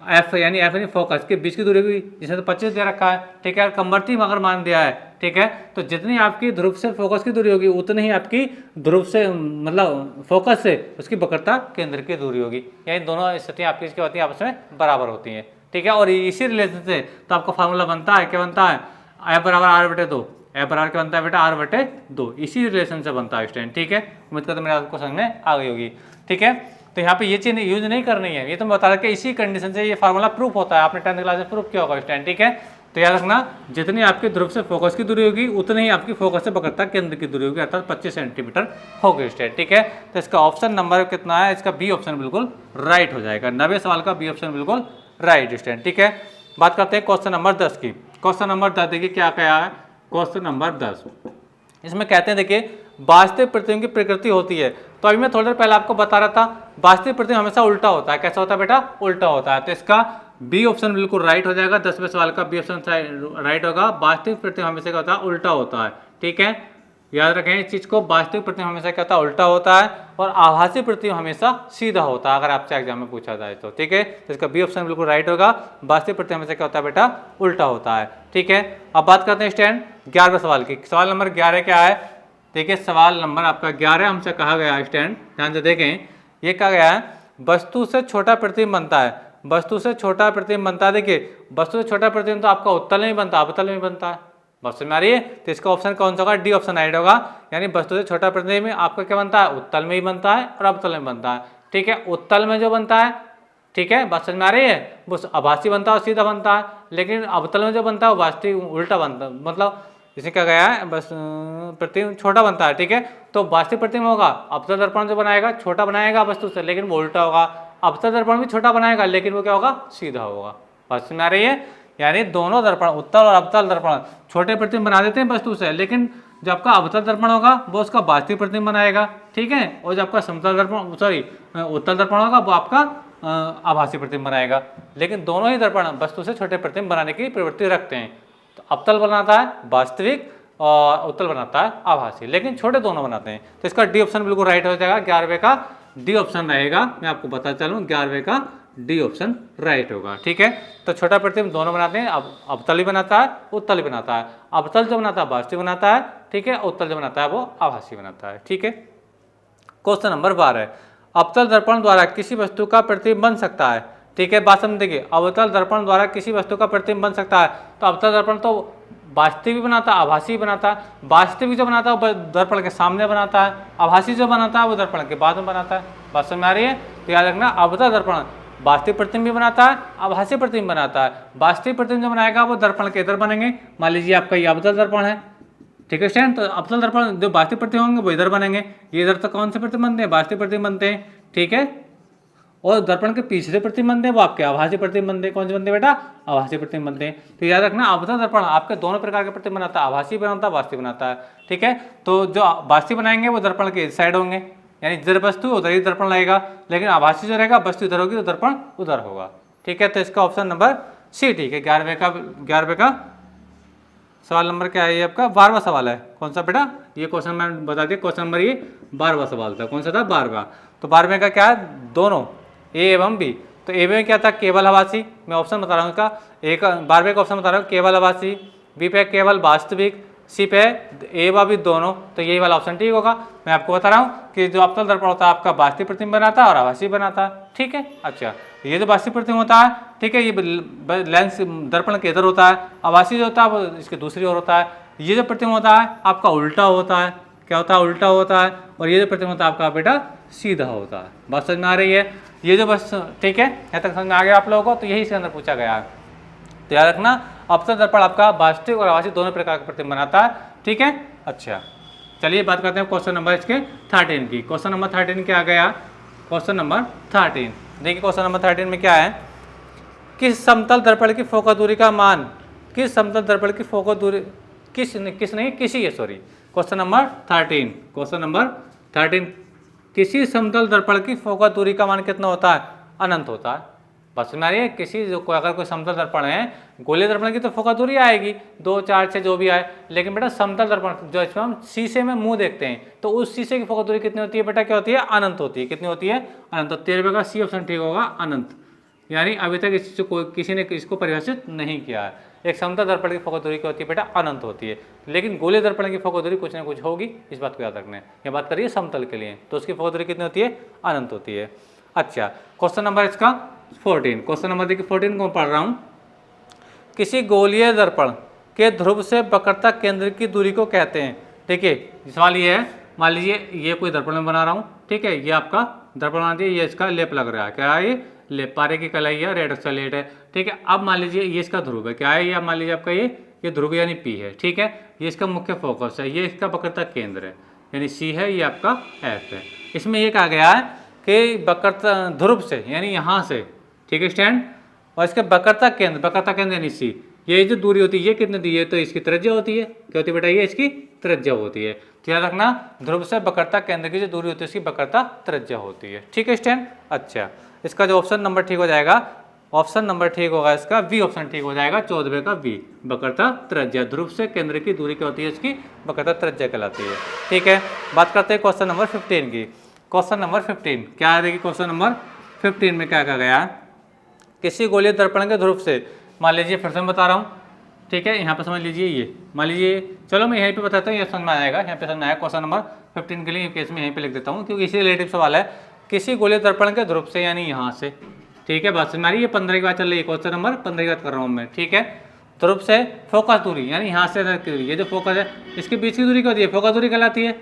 एफ यानी फोकस के बीच की दूरी भी, जिसने तो 25 दे रखा है, ठीक है, कन्वर्टिंग अगर मान दिया है, ठीक है, तो जितनी आपकी ध्रुव से फोकस की दूरी होगी उतनी ही आपकी ध्रुव से मतलब फोकस से उसकी वक्रता केंद्र की दूरी होगी। यानी दोनों स्थितियाँ आपकी इसकी होती हैं आपस में बराबर होती हैं, ठीक है। और इसी रिलेशन से तो आपका फार्मूला बनता है, क्या बनता है, एफ बराबर आर बटे 2, एफ बराबर क्या बनता है बेटा, आर बटे 2, इसी रिलेशन से बनता है स्टूडेंट, ठीक है। उम्मीद करता हूं मेरे आपको समझ में आ गई होगी, ठीक है। तो यहाँ पे ये चीज़ यूज नहीं करनी है, ये तो मैं बता रहा कि इसी कंडीशन से ये फार्मूला प्रूफ होता है, आपने 10th क्लास में प्रूफ किया होगा स्टूडेंट, ठीक है। तो याद रखना जितनी आपकी ध्रुव से फोकस की दूरी होगी उतनी ही आपकी फोकस से वक्रता केंद्र की दूरी होगी, अर्थात 25 सेंटीमीटर होगी स्टूडेंट, ठीक है। तो इसका ऑप्शन नंबर कितना है, इसका बी ऑप्शन बिल्कुल राइट हो जाएगा। 90 सवाल का बी ऑप्शन बिल्कुल राइट स्टूडेंट, ठीक है। बात करते हैं क्वेश्चन नंबर 10 की। क्वेश्चन नंबर 10 देखिए क्या क्या है, क्वेश्चन नंबर 10 इसमें कहते हैं देखिए वास्तविक प्रतिबिंब की प्रकृति होती है। तो अभी मैं थोड़ी देर पहले आपको बता रहा था वास्तविक प्रतिबिंब हमेशा उल्टा होता है। कैसा होता है बेटा, उल्टा होता है। तो इसका बी ऑप्शन बिल्कुल राइट हो जाएगा, 10वें सवाल का बी ऑप्शन राइट होगा। वास्तविक प्रतिबिंब हमेशा क्या होता है, उल्टा होता है, ठीक है। याद रखें इस चीज को, वास्तविक प्रतिबिंब हमेशा क्या होता है, उल्टा होता है, और आभासी प्रतिबिंब हमेशा सीधा होता है, अगर आपसे एग्जाम में पूछा जाए तो, ठीक है। तो इसका बी ऑप्शन बिल्कुल राइट होगा, वास्तविक प्रतिबिंब हमेशा क्या होता है बेटा, उल्टा होता है, ठीक है। अब बात करते हैं स्टूडेंट 11वें सवाल की। सवाल नंबर 11 क्या है, देखिए सवाल नंबर आपका 11 हमसे कहा गया है स्टूडेंट, ध्यान से देखें, ये कहा गया है वस्तु से छोटा प्रतिबिंब बनता है, वस्तु से छोटा प्रतिबिंब बनता है। देखिए वस्तु से छोटा प्रतिबिंब तो आपका उत्तल में बनता है, अवतल में बनता है, बात समझ में आ रही है। तो इसका ऑप्शन कौन सा होगा, डी ऑप्शन राइट होगा। यानी वस्तु से छोटा प्रतिबिंब में आपका क्या बनता है, उत्तल में ही बनता है और अवतल में बनता है, ठीक है। उत्तल में जो बनता है, ठीक है, बात समझ में आ रही है, वो आभासी बनता है और सीधा बनता है, लेकिन अवतल में जो बनता है वो वास्तविक उल्टा बनता है, मतलब इसे क्या गया है, बस प्रतिबिंब छोटा बनता है, ठीक है। तो वास्तविक प्रतिबिंब होगा, अवतल दर्पण जो बनाएगा छोटा बनाएगा वस्तु से, लेकिन वो उल्टा होगा। अवतल दर्पण भी छोटा बनाएगा, लेकिन वो क्या होगा, सीधा होगा। बात समझ में आ रही है। यानी दोनों दर्पण, उत्तल और अवतल दर्पण छोटे प्रतिबिंब बना देते हैं वस्तु से, लेकिन जो आपका अवतल दर्पण होगा वो उसका वास्तविक प्रतिबिंब बनाएगा, ठीक है। और जो आपका समतल दर्पण उत्तल दर्पण होगा वो आपका आभासी प्रतिबिंब बनाएगा। लेकिन दोनों ही दर्पण वस्तु से छोटे प्रतिबिंब बनाने की प्रवृत्ति रखते हैं। तो अवतल बनाता है वास्तविक और उत्तल बनाता है आभासी, लेकिन छोटे दोनों बनाते हैं। तो इसका डी ऑप्शन बिल्कुल राइट हो जाएगा, 11वें का डी ऑप्शन रहेगा। मैं आपको बता चलूँ 11वें का डी ऑप्शन राइट होगा, ठीक है। तो छोटा प्रतिबिंब दोनों बनाते हैं, अवतल भी बनाता है उत्तल भी बनाता है। अवतल जो बनाता है वास्तविक बनाता है, ठीक है। उत्तल जो बनाता है वो आभासी बनाता है, ठीक है। क्वेश्चन नंबर 12, अवतल दर्पण द्वारा किसी वस्तु का प्रतिबिंब बन सकता है, ठीक है। बात समझ देखिए, अवतल दर्पण द्वारा किसी वस्तु का प्रतिबिंब बन सकता है। तो अवतल दर्पण तो वास्तविक भी बनाता है आभासी भी बनाता है। वास्तविक जो बनाता है वो दर्पण के सामने बनाता है, आभासी जो बनाता है वो दर्पण के बाद में बनाता है। बात समझ में आ रही है। तो याद रखना अवतल दर्पण वास्तविक प्रतिबिंब भी बनाता है, आभासी प्रतिबिंब बनाता है। वास्तविक प्रतिबिंब जो बनाएगा वो दर्पण के इधर बनेंगे। मान लीजिए आपका ये अवतल दर्पण है, ठीक है स्टूडेंट। तो अवतल दर्पण जो वास्तविक प्रतिबिंब होंगे वो इधर बनेंगे, ये इधर तो कौन से प्रतिबिंब बनते हैं, वास्तविक प्रतिबिंब बनते हैं, ठीक है। और दर्पण के पीछे से प्रतिबिंब बनते हैं वो आपके आभासी प्रतिबिंब बनते हैं। कौन से बनते हैं बेटा, आभासी प्रतिबिंब बनते हैं। तो याद रखना अवतल दर्पण आपके दोनों प्रकार के प्रतिबिंब बनाता है, आभासी बनाता है वास्तविक बनाता है, ठीक है। तो जो वास्तविक बनाएंगे वो दर्पण के इस साइड होंगे, यानी जिधर वस्तु उधर ही दर्पण लगेगा, लेकिन आभासी जो रहेगा वस्तु इधर होगी तो दर्पण उधर होगा, ठीक है। तो इसका ऑप्शन नंबर सी, ठीक है। 11वें का सवाल नंबर क्या है, ये आपका 12वां सवाल है। कौन सा बेटा, ये क्वेश्चन मैं बता दिया, क्वेश्चन नंबर ये 12वां सवाल था। कौन सा था, 12वां। तो 12वें का क्या है, दोनों ए एवं बी। तो ए में क्या था, केवल आभासी। मैं ऑप्शन बता रहा हूँ इसका, एक 12वें का ऑप्शन बता रहा हूँ केवल आभासी, बी पे केवल वास्तविक, सी पे ए व बी दोनों। तो यही वाला ऑप्शन ठीक होगा। मैं आपको बता रहा हूँ कि जो अवतल दर्पण होता है आपका वास्तविक प्रतिबिंब बनाता है और आभासी बनाता है, ठीक है। अच्छा, ये जो वास्तविक प्रतिबिंब होता है, ठीक है, ये लेंस दर्पण के इधर होता है। आभासी जो होता है वो इसके दूसरी ओर होता है। ये जो प्रतिबिंब होता है आपका उल्टा होता है, क्या होता है, उल्टा होता है। और ये जो प्रतिबिंब होता है आपका बेटा सीधा होता है। बात समझ में आ रही है, ये जो बस, ठीक है, यहाँ तक समझ में आ गया आप लोगों को। तो यही इसके अंदर पूछा गया है। तो याद रखना अवतल दर्पण आपका वास्तविक और आभासी दोनों प्रकार के प्रतिबिंब बनाता है, ठीक है। अच्छा, चलिए बात करते हैं क्वेश्चन नंबर इसके 13 की। क्वेश्चन नंबर 13 क्या आ गया, क्वेश्चन नंबर 13 देखिए। क्वेश्चन नंबर 13 में क्या है, किस समतल दर्पण की फोकस दूरी का मान, किस समतल दर्पण की फोकस दूरी, किसी है सॉरी। क्वेश्चन नंबर 13 किसी समतल दर्पण की फोकस दूरी का मान कितना होता है, अनंत होता है। बस समझ आ रही है। किसी जो अगर कोई समतल दर्पण है, गोलीय दर्पण की तो फोकस दूरी आएगी 2, 4, 6 जो भी आए, लेकिन बेटा समतल दर्पण जो इसमें हम शीशे में मुंह देखते हैं तो उस शीशे की फोकस दूरी कितनी होती है बेटा? क्या होती है? अनंत होती है। कितनी होती है? अनंत। तो 13 का सी ऑप्शन ठीक होगा, अनंत। यानी अभी तक किसी ने इसको परिभाषित नहीं किया है। एक समतल दर्पण की फोकस दूरी क्या होती है बेटा? अनंत होती है। लेकिन गोलीय दर्पण की फोकस दूरी कुछ ना कुछ होगी, इस बात को याद रखना है। ये बात करिए समतल के लिए, तो उसकी फोकस दूरी कितनी होती है? अनंत होती है। अच्छा, क्वेश्चन नंबर इसका 14। क्वेश्चन नंबर देखिए 14 को पढ़ रहा हूँ। किसी गोलीय दर्पण के ध्रुव से वक्रता केंद्र की दूरी को कहते हैं। देखिए सवाल ये है, मान लीजिए ये कोई दर्पण में बना रहा हूँ, ठीक है, ये आपका दर्पण बना दिया, ये इसका लेप लग रहा है, क्या है? ये लेप, पारे की कलाई है, रेड एक्सलेट है, ठीक है। अब मान लीजिए ये इसका ध्रुव है, क्या है? ये मान लीजिए आपका ये ध्रुव यानी पी है, ठीक है। ये इसका मुख्य फोकस है, ये इसका वक्रता केंद्र है यानी सी है, ये आपका एफ है। इसमें ये कहा गया है कि वक्रता ध्रुव से यानी यहाँ से, ठीक है स्टैंड, और इसके वक्रता केंद्र यानी सी, ये जो दूरी होती है ये कितनी दी है? तो इसकी त्रिज्या होती है। क्या होती है बेटा? ये इसकी त्रिज्या होती है। ध्यान रखना, ध्रुव से वक्रता केंद्र की जो दूरी होती है उसकी वक्रता त्रिज्या होती है, ठीक है स्टैंड। अच्छा, इसका जो ऑप्शन नंबर ठीक हो जाएगा, ऑप्शन नंबर ठीक होगा इसका बी ऑप्शन ठीक हो जाएगा, 14 का बी, वक्रता त्रिज्या। ध्रुव से केंद्र की दूरी क्या होती है? इसकी वक्रता त्रिज्या कहलाती है, ठीक है। बात करते हैं क्वेश्चन नंबर 15 की। क्वेश्चन नंबर 15 क्या है? देखिए क्वेश्चन नंबर 15 में क्या कहा गया है? किसी गोलीय दर्पण के ध्रुव से, मान लीजिए फिर से मैं बता रहा हूँ, ठीक है, यहाँ पे समझ लीजिए, ये मान लीजिए, चलो मैं यहीं पे बताता हूँ, ये समझ में आएगा, यहाँ पे समझ में आएगा। क्वेश्चन नंबर 15 के लिए केस में यहीं पे लिख देता हूँ क्योंकि इसी रिलेटिव सवाल है। किसी गोलीय दर्पण के ध्रुव से यानी यहाँ से, ठीक है, बात समझ में आ रही है। 15 की बात चल रही है, क्वेश्चन नंबर 15 की बात कर रहा हूँ मैं, ठीक है। ध्रुव से फोकस दूरी यानी यहाँ से दूरी, ये जो फोकस है इसके बीच की दूरी क्या होती है? फोकस दूरी कहलाती है।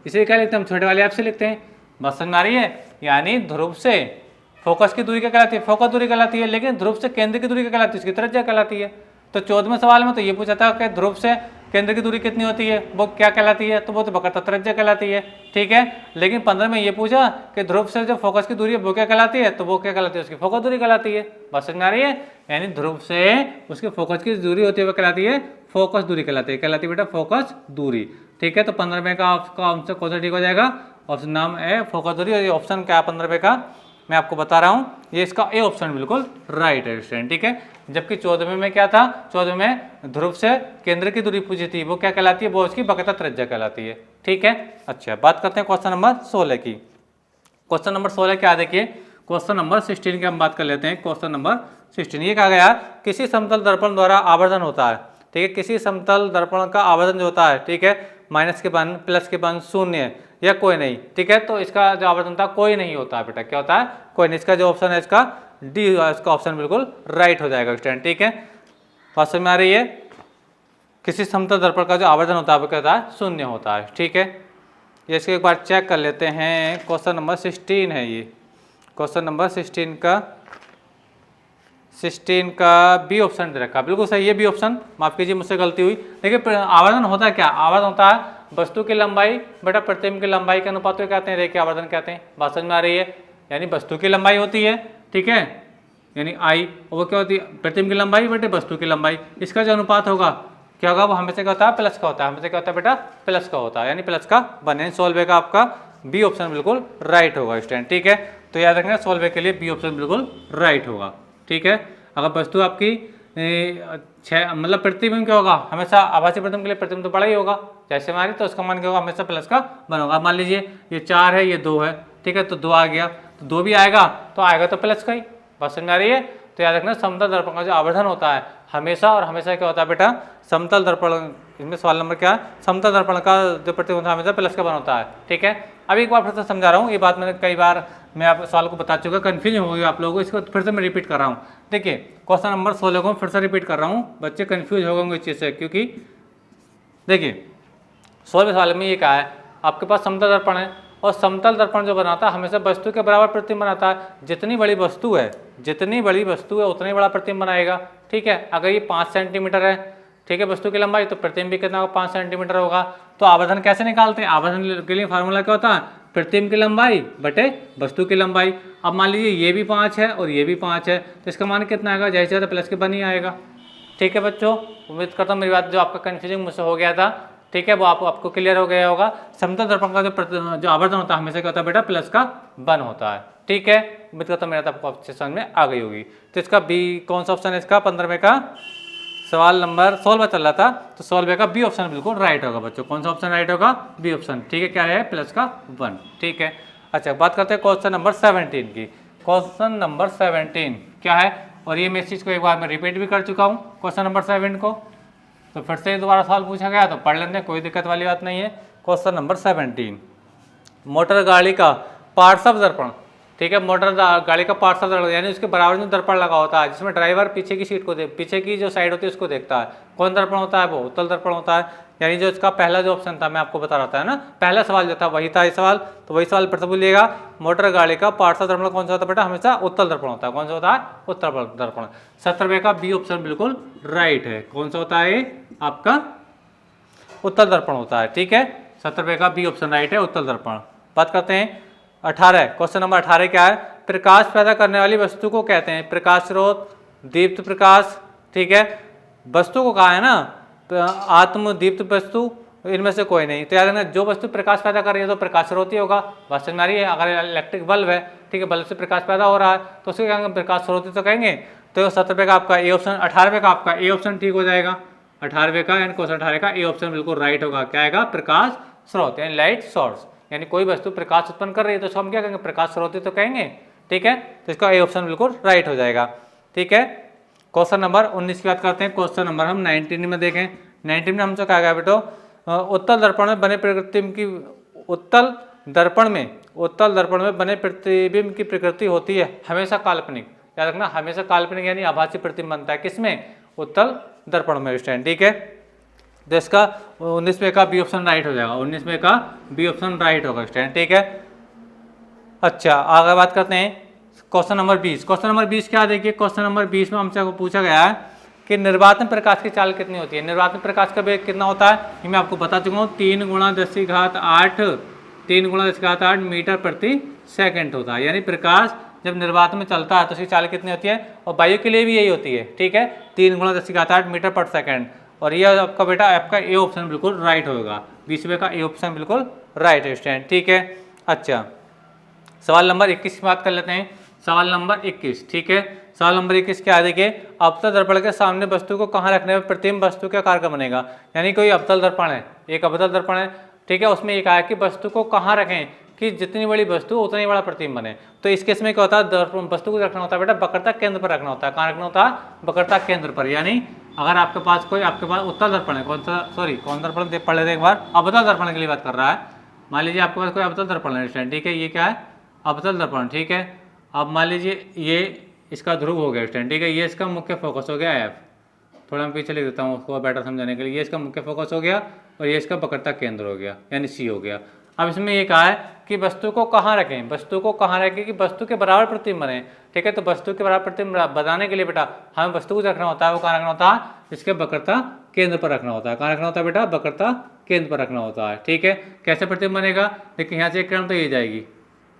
इसे क्या लिखते हैं हम? छोटे वाले ऐप से लिखते हैं। बात समझ में आ रही है। यानी ध्रुव से फोकस की दूरी क्या कहलाती है? फोकस दूरी कहलाती है। लेकिन ध्रुव से केंद्र की दूरी क्या कहलाती है? इसकी त्रिज्या कहलाती है। तो 14वें सवाल में तो ये पूछा था कि ध्रुव से केंद्र की दूरी कितनी होती है, वो क्या कहलाती है? तो वो तो वक्रता त्रिज्या कहलाती है, ठीक है। लेकिन 15 में ये पूछा कि ध्रुव से जो फोकस की दूरी है वो क्या कहलाती है, तो वो क्या कहलाती है? उसकी फोकस दूरी कहलाती है। बात समझ में आ रही है। यानी ध्रुव से उसके फोकस की दूरी होती है वो कहलाती है फोकस दूरी कहलाती है, कहलाती है बेटा फोकस दूरी, ठीक है। तो 15 में का आपका ऑप्शन कौन सा ठीक हो जाएगा? ऑप्शन नाम है फोकस दूरी, और ये ऑप्शन क्या है 15 का मैं आपको बता रहा हूँ, ये इसका ए ऑप्शन बिल्कुल राइट है स्टूडेंट, ठीक है। जबकि 14वें में क्या था? 14वें में ध्रुव से केंद्र की दूरी पूछी थी, वो क्या कहलाती है? वो उसकी वक्रता त्रिज्या कहलाती है, ठीक है। अच्छा, बात करते हैं क्वेश्चन नंबर 16 की। क्वेश्चन नंबर 16 क्या? देखिए क्वेश्चन नंबर 16 की हम बात कर लेते हैं। क्वेश्चन नंबर 16 ये कहा गया किसी समतल दर्पण द्वारा आवर्धन होता है, ठीक है। किसी समतल दर्पण का आवर्धन जो होता है, ठीक है, माइनस के बन, प्लस के बन, शून्य या कोई नहीं, ठीक है। तो इसका जो आवर्धन था कोई नहीं होता है बेटा, क्या होता है? कोई नहीं। इसका जो ऑप्शन है इसका डी, इसका ऑप्शन बिल्कुल राइट हो जाएगा स्टूडेंट, ठीक है। बात समझ में आ रही है। किसी समतल दर्पण का जो आवर्धन होता है वो क्या होता है? शून्य होता है, ठीक है। ये इसको एक बार चेक कर लेते हैं। क्वेश्चन नंबर 16 है ये, क्वेश्चन नंबर 16 का बी ऑप्शन दे रखा, बिल्कुल सही है बी ऑप्शन। माफ कीजिए मुझसे गलती हुई। देखिए आवर्धन होता है क्या? आवर्धन होता है वस्तु की लंबाई बेटा प्रतिबिंब की लंबाई के अनुपात को कहते हैं रेखीय आवर्धन कहते हैं। बात समझ में आ रही है। यानी वस्तु की लंबाई होती है, ठीक है, यानी आई, और वो क्या होती है? प्रतिबिंब की लंबाई बेटे वस्तु की लंबाई। इसका जो अनुपात होगा क्या होगा? वो हमेशा क्या होता है? प्लस का होता है। हमेशा क्या होता है बेटा? प्लस का होता है, यानी प्लस का बने। सोल्वे का आपका बी ऑप्शन बिल्कुल राइट होगा स्टूडेंट, ठीक है। तो याद रखना सोल्वे के लिए बी ऑप्शन बिल्कुल राइट होगा, ठीक है। अगर वस्तु आपकी मतलब प्रतिबिंब क्या होगा? हमेशा आभासी प्रतिबिंब के लिए प्रतिबिंब तो बड़ा ही होगा, जैसे हमारी, तो उसका मान क्या होगा? हमेशा प्लस का बना होगा। मान लीजिए ये 4 है, ये 2 है, ठीक है, तो 2 आ गया, तो 2 भी आएगा, तो आएगा तो प्लस का ही। बात समझ में आ रही है। तो याद रखना समतल दर्पण का जो आवर्धन होता है हमेशा और हमेशा क्या होता है बेटा? समतल दर्पण, इसमें सवाल नंबर क्या है? समतल दर्पण का जो प्रतिबिंब होता है हमेशा प्लस का बना होता है, ठीक है। अभी एक बार फिर से समझा रहा हूँ, ये बात मैंने कई बार मैं आप सवाल को बता चुका, कन्फ्यूजन हो गया आप लोगों को, इसको फिर से मैं रिपीट कर रहा हूँ। देखिए क्वेश्चन नंबर 16 को फिर से रिपीट कर रहा हूँ, बच्चे कन्फ्यूज हो गए इस चीज़ से, क्योंकि देखिए 16वें सवाल में ये कहा है आपके पास समतल दर्पण है, और समतल दर्पण जो बनाता है हमेशा वस्तु के बराबर प्रतिबिंब बनाता है। जितनी बड़ी वस्तु है उतना ही बड़ा प्रतिबिंब बनाएगा, ठीक है। अगर ये 5 सेंटीमीटर है, ठीक है, वस्तु की लंबाई, तो प्रतिबिंब भी कितना होगा? 5 सेंटीमीटर होगा। तो आवर्धन कैसे निकालते हैं? आवर्धन के लिए फार्मूला क्या होता है? प्रतिबिंब की लंबाई बटे वस्तु की लंबाई। अब मान लीजिए ये भी 5 है और ये भी 5 है, तो इसका मान कितना आएगा? जैसे ज़्यादा प्लस के बन ही आएगा, ठीक है बच्चों। उम्मीद करता हूँ मेरी बात जो आपका कन्फ्यूजन मुझसे हो गया था ठीक है, वो आपको क्लियर हो गया होगा। समतल दर्पण का जो आवर्धन होता है हमेशा क्या होता है बेटा, प्लस का 1 होता है। ठीक है, उम्मीद करता हूँ मेरा आपको अच्छे समझ में आ गई होगी। तो इसका बी कौन सा ऑप्शन है, इसका 15वें का सवाल नंबर 16 चल रहा था, तो 16वें का बी ऑप्शन बिल्कुल राइट होगा बच्चों। कौन सा ऑप्शन राइट होगा, बी ऑप्शन। ठीक है, क्या है, प्लस का 1। ठीक है, अच्छा बात करते हैं क्वेश्चन नंबर 17 की। क्वेश्चन नंबर 17 क्या है, और ये मैं इस चीज़ को एक बार मैं रिपीट भी कर चुका हूँ क्वेश्चन नंबर 7 को, तो फिर से दोबारा सवाल पूछा गया तो पढ़ लेते हैं, कोई दिक्कत वाली बात नहीं है। क्वेश्चन नंबर 17, मोटर गाड़ी का पार्श्व दर्पण। ठीक है, मोटर गाड़ी का पार्श्व दर्पण यानी उसके बराबर में दर्पण लगा होता है, जिसमें ड्राइवर पीछे की सीट को पीछे की जो साइड होती है उसको देखता है। कौन दर्पण होता है, वो उत्तल दर्पण होता है। यानी जो इसका पहला जो ऑप्शन था मैं आपको बता रहा था ना, पहला सवाल जो था वही था ये सवाल, तो वही सवाल फिर से बोलिएगा। मोटर गाड़ी का पार्श्व दर्पण कौन सा होता है बेटा, हमेशा उत्तल दर्पण होता है। कौन सा होता है, उत्तल दर्पण। 17वें का बी ऑप्शन बिल्कुल राइट है। कौन सा होता है आपका, उत्तल दर्पण होता है। ठीक है, 17वें का बी ऑप्शन राइट है, उत्तल दर्पण। बात करते हैं 18, क्वेश्चन नंबर 18 क्या है, प्रकाश पैदा करने वाली वस्तु को कहते हैं प्रकाश स्रोत, दीप्त प्रकाश। ठीक है, वस्तु को कहा है ना, आत्म दीप्त वस्तु, इनमें से कोई नहीं। तो याद रखना, जो वस्तु प्रकाश पैदा कर रही है तो प्रकाश स्रोत ही होगा। बात समझ में आ रही है। अगर इलेक्ट्रिक बल्ब है, ठीक है, बल्ब से प्रकाश पैदा हो रहा है तो उसको कहेंगे प्रकाश स्रोत ही तो कहेंगे। तो 17वें का आपका ए ऑप्शन, 18वें का आपका ए ऑप्शन ठीक हो जाएगा। 18वें का यानी क्वेश्चन 18 का ए ऑप्शन बिल्कुल राइट होगा। क्या आएगा, प्रकाश स्रोत यानी लाइट सोर्स। यानी कोई वस्तु प्रकाश उत्पन्न कर रही है तो उसको हम क्या कहेंगे, प्रकाश स्रोत ही तो कहेंगे। ठीक है, तो इसका ए ऑप्शन बिल्कुल राइट हो जाएगा। ठीक है, क्वेश्चन नंबर 19 की बात करते हैं। क्वेश्चन नंबर हम 19 में देखें। 19 में हमसे कहा गया बेटो, उत्तल दर्पण में बने प्रतिबिंब की, उत्तल दर्पण में बने प्रतिबिंब की प्रकृति होती है हमेशा काल्पनिक। याद रखना, हमेशा काल्पनिक यानी आभासी प्रतिबिंब बनता है किसमें, उत्तल दर्पण में स्टैंड। ठीक है, तो इसका 19वें का बी ऑप्शन राइट हो जाएगा। 19वें का बी ऑप्शन राइट होगा स्टैंड। ठीक है, अच्छा आगे बात करते हैं क्वेश्चन नंबर 20। क्वेश्चन नंबर 20 क्या देखिए, क्वेश्चन नंबर 20 में हमसे पूछा गया है कि निर्वातन प्रकाश की चाल कितनी होती है। निर्वातन प्रकाश का वेग कितना होता है, ये मैं आपको बता चुका हूँ, 3 × 10⁸ मीटर प्रति सेकंड होता है। यानी प्रकाश जब निर्वात में चलता है तो उसकी चाल कितनी होती है, और वायु के लिए भी यही होती है। ठीक है, 3 × 10⁸ मीटर पर सेकंड। और ये आपका बेटा आपका ए ऑप्शन बिल्कुल राइट होगा। 20वें का ए ऑप्शन बिल्कुल राइट है स्टैंड। ठीक है, अच्छा सवाल नंबर 21 की बात कर लेते हैं। सवाल नंबर 21, ठीक है, सवाल नंबर 21 क्या है देखिए, अवतल दर्पण के सामने वस्तु को कहाँ रखने में प्रतिबिंब वस्तु के आकार का बनेगा। यानी कोई अवतल दर्पण है, एक अवतल दर्पण है, ठीक है, उसमें ये कहा है कि वस्तु को कहाँ रखें कि जितनी बड़ी वस्तु उतनी बड़ा प्रतिबिंब बने। तो इस केस में क्या होता है, दर्पण वस्तु को रखना होता है बेटा वक्रता केंद्र पर रखना होता है। कहाँ रखना होता है, वक्रता केंद्र पर। यानी अगर आपके पास उत्तल दर्पण है, कौन दर्पण पढ़ लेते एक बार, अवतल दर्पण के लिए बात कर रहा है। मान लीजिए आपके पास कोई अवतल दर्पण है, ठीक है, ये क्या है, अवतल दर्पण। ठीक है, अब मान लीजिए ये इसका ध्रुव हो गया स्टैंड। ठीक है, ये इसका मुख्य फोकस हो गया एफ, थोड़ा मैं पीछे लिख देता हूँ उसको बेटर समझाने के लिए। ये इसका मुख्य फोकस हो गया और ये इसका वक्रता केंद्र हो गया यानी सी हो गया। अब इसमें ये कहा है कि वस्तु को कहाँ रखें, वस्तु को कहाँ रखें कि वस्तु के बराबर प्रतिबिंब बने। ठीक है, तो वस्तु के बराबर प्रतिबिंब बनाने के लिए बेटा हमें वस्तु को रखना होता है, वो कहाँ रखना होता है, इसके वक्रता केंद्र पर रखना होता है। कहाँ रखना होता है बेटा, वक्रता केंद्र पर रखना होता है। ठीक है, कैसे प्रतिबिंब बनेगा, देखिए यहाँ से एक किरण तो ये जाएगी,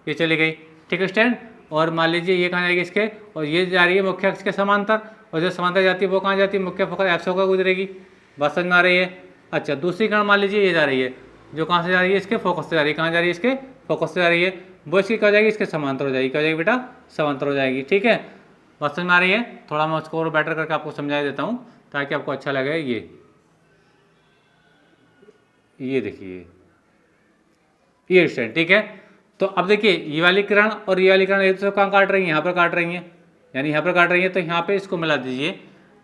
ये चली गई, ठीक है स्टैंड, और मान लीजिए ये कहाँ जाएगी इसके, और ये जा रही है मुख्य अक्ष के समांतर, और जो समांतर जाती है वो कहाँ जाती है, मुख्य फोकस एफ से होकर गुजरेगी। बात समझ में आ रही है। अच्छा दूसरी किरण मान लीजिए ये जा रही है, जो कहाँ से जा रही है, इसके फोकस से जा रही है। कहाँ जा रही है, इसके फोकस से जा रही है, वो इसकी क्या हो जाएगी, इसके समांतर हो जाएगी। क्या हो जाएगी बेटा, समांतर हो जाएगी। ठीक है, बात समझ में आ रही है। थोड़ा मैं उसको और बेटर करके आपको समझा देता हूँ ताकि आपको अच्छा लगे। ये देखिए ये स्टैंड। ठीक है, तो अब देखिए ये वाली किरण और ये वाली किरण एक दूसरे को कहाँ काट रही है, यहाँ पर काट रही हैं, यानी यहाँ पर काट रही है, तो यहाँ पे इसको मिला दीजिए।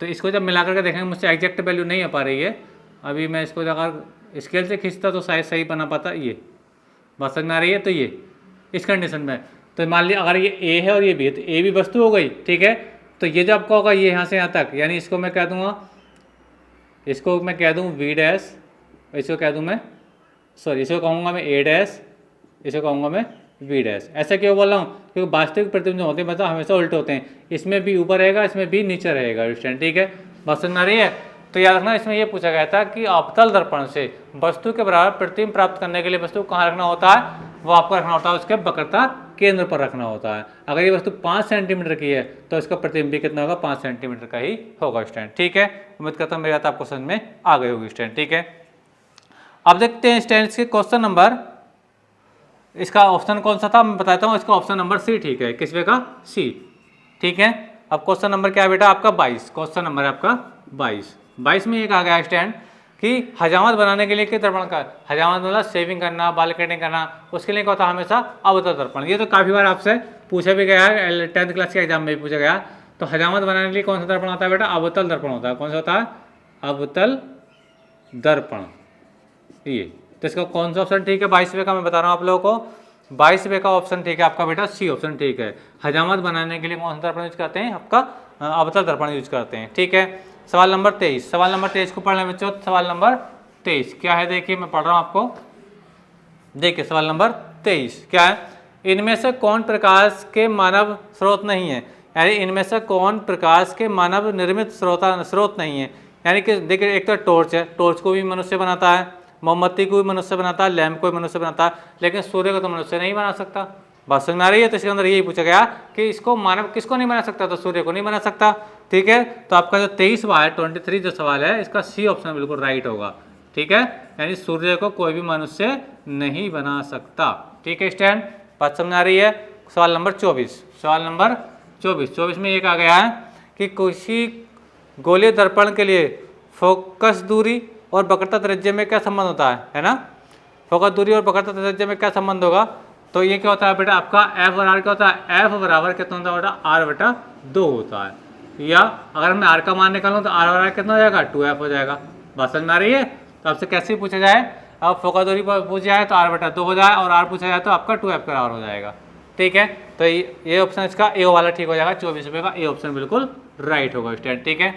तो इसको जब मिला करके देखेंगे, मुझसे एग्जैक्ट वैल्यू नहीं आ पा रही है, अभी मैं इसको अगर स्केल से खींचता तो शायद सही बना पाता। ये बात समझ में आ रही है। तो ये इस कंडीशन में तो मान लीजिए अगर ये ए है और ये बी है, तो ए भी वस्तु हो गई। ठीक है, तो ये जो आपका होगा ये यहाँ से यहाँ तक, यानी इसको मैं कह दूँगा, इसको मैं कह दूँ वी डैश, इसको कह दूँ मैं इसको कहूँगा मैं ए डैश, इसको कहूँगा मैं वी डैश। ऐसा क्यों बोल रहा हूँ, क्योंकि वास्तविक प्रतिबिंब जो होते हैं मतलब हमेशा उल्टे होते हैं, इसमें भी ऊपर रहेगा, इसमें भी नीचे रहेगा स्टैंड। ठीक है, बात समझ में आ रही है। तो याद रखना, इसमें यह पूछा गया था कि अवतल दर्पण से वस्तु के बराबर प्रतिबिंब प्राप्त करने के लिए वस्तु को कहाँ रखना होता है, वो आपको रखना होता है उसके वक्रता केंद्र पर रखना होता है। अगर ये वस्तु 5 सेंटीमीटर की है तो इसका प्रतिबिंब भी कितना होगा, 5 सेंटीमीटर का ही होगा स्टैंड। ठीक है, उम्मीद करता हूँ मेरी बात आपको समझ में आ गई होगी स्टैंड। ठीक है, अब देखते हैं स्टूडेंट्स के क्वेश्चन नंबर, इसका ऑप्शन कौन सा था मैं बताता हूँ। इसका ऑप्शन नंबर सी ठीक है, किस वे का सी, ठीक है। अब क्वेश्चन नंबर क्या है बेटा आपका 22, क्वेश्चन नंबर है आपका 22 में एक आ गया स्टैंड कि हजामत बनाने के लिए किस दर्पण का, हजामत मतलब शेविंग करना, बाल कटिंग करना, उसके लिए क्या होता है हमेशा अवतल दर्पण। ये तो काफ़ी बार आपसे पूछा भी गया है, 10th क्लास के एग्जाम में भी पूछा गया। तो हजामत बनाने के लिए कौन सा दर्पण होता है बेटा, अवतल दर्पण होता है। कौन सा होता है, अवतल दर्पण। ये तो इसका कौन सा ऑप्शन ठीक है 22वें का मैं बता रहा हूँ आप लोगों को। 22वें का ऑप्शन ठीक है आपका बेटा सी ऑप्शन ठीक है। हजामत बनाने के लिए कौन सा दर्पण यूज करते हैं, आपका अवतल दर्पण यूज करते हैं, ठीक है। सवाल नंबर 23, सवाल नंबर 23 को पढ़ लें बच्चों। सवाल नंबर 23 क्या है, देखिए मैं पढ़ रहा हूँ आपको। देखिए सवाल नंबर 23 क्या है, इनमें से कौन प्रकाश के मानव स्रोत नहीं है, यानी इनमें से कौन प्रकाश के मानव निर्मित स्रोत नहीं है। यानी कि देखिए एक तो टॉर्च है, टॉर्च को भी मनुष्य बनाता है, मोमबत्ती को भी मनुष्य बनाता है, लैंप को भी मनुष्य बनाता है, लेकिन सूर्य को तो मनुष्य नहीं बना सकता। बात समझ में आ रही है। तो इसके अंदर यही पूछा गया कि इसको मानव किसको नहीं बना सकता, तो सूर्य को नहीं बना सकता, ठीक है। तो आपका जो 23वां है 23 जो सवाल है इसका सी ऑप्शन बिल्कुल राइट होगा, ठीक है। यानी सूर्य को कोई भी मनुष्य नहीं बना सकता, ठीक है स्टैंड। बात समझ आ रही है। सवाल नंबर 24, सवाल नंबर 24 में एक आ गया है कि किसी गोलीय दर्पण के लिए फोकस दूरी और वक्रता त्रिज्या में क्या संबंध होता है ना। फोकस दूरी और वक्रता त्रिज्या में क्या संबंध होगा, तो ये क्या होता है बेटा आपका एफ और आर क्या होता है, एफ बराबर कितना होता है बेटा आर बटा 2 होता है। या अगर मैं आर का मान निकालूँ तो आर और आर कितना हो जाएगा 2f हो जाएगा। बात समझ में आ रही है। तो आपसे कैसे पूछा जाए, अब फोकस दूरी पूछा जाए तो आर बटा 2 हो जाए और आर पूछा जाए तो आपका 2f बराबर हो जाएगा, ठीक है। तो ये ऑप्शन इसका ए वाला ठीक हो जाएगा, 24 का ए ऑप्शन बिल्कुल राइट होगा स्टूडेंट, ठीक है।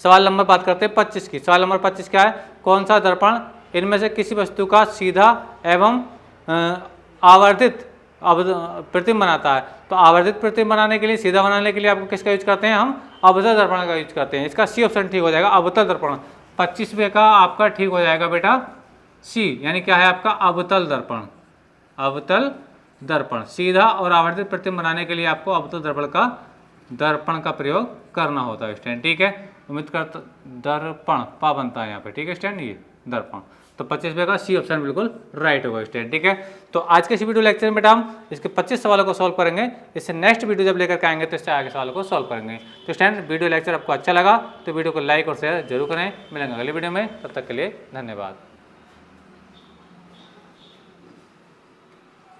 सवाल नंबर बात करते हैं 25 की। सवाल नंबर 25 क्या है, कौन सा दर्पण इनमें से किसी वस्तु का सीधा एवं आवर्धित प्रतिबिंब बनाता है। तो आवर्धित प्रतिबिंब बनाने के लिए, सीधा बनाने के लिए आपको किसका यूज करते हैं, हम अवतल दर्पण का यूज करते हैं। इसका सी ऑप्शन ठीक हो जाएगा, अवतल दर्पण। 25वें का आपका ठीक हो जाएगा बेटा सी, यानी क्या है आपका अवतल दर्पण। अवतल दर्पण सीधा और आवर्धित प्रतिबिंब बनाने के लिए आपको अवतल दर्पण का प्रयोग करना होता है स्टूडेंट, ठीक है। उम्मीद करता दर्पण पा बनता है यहाँ पे, ठीक है स्टूडेंट, ये दर्पण। तो 25वें का सी ऑप्शन बिल्कुल राइट होगा स्टूडेंट, ठीक है। तो आज के इस वीडियो लेक्चर में बेटा हम इसके 25 सवालों को सॉल्व करेंगे। इससे नेक्स्ट वीडियो जब लेकर के आएंगे तो इससे आगे सवालों को सॉल्व करेंगे। तो स्टूडेंट वीडियो लेक्चर आपको अच्छा लगा तो वीडियो को लाइक और शेयर जरूर करें। मिलेंगे अगली वीडियो में, तब तक के लिए धन्यवाद।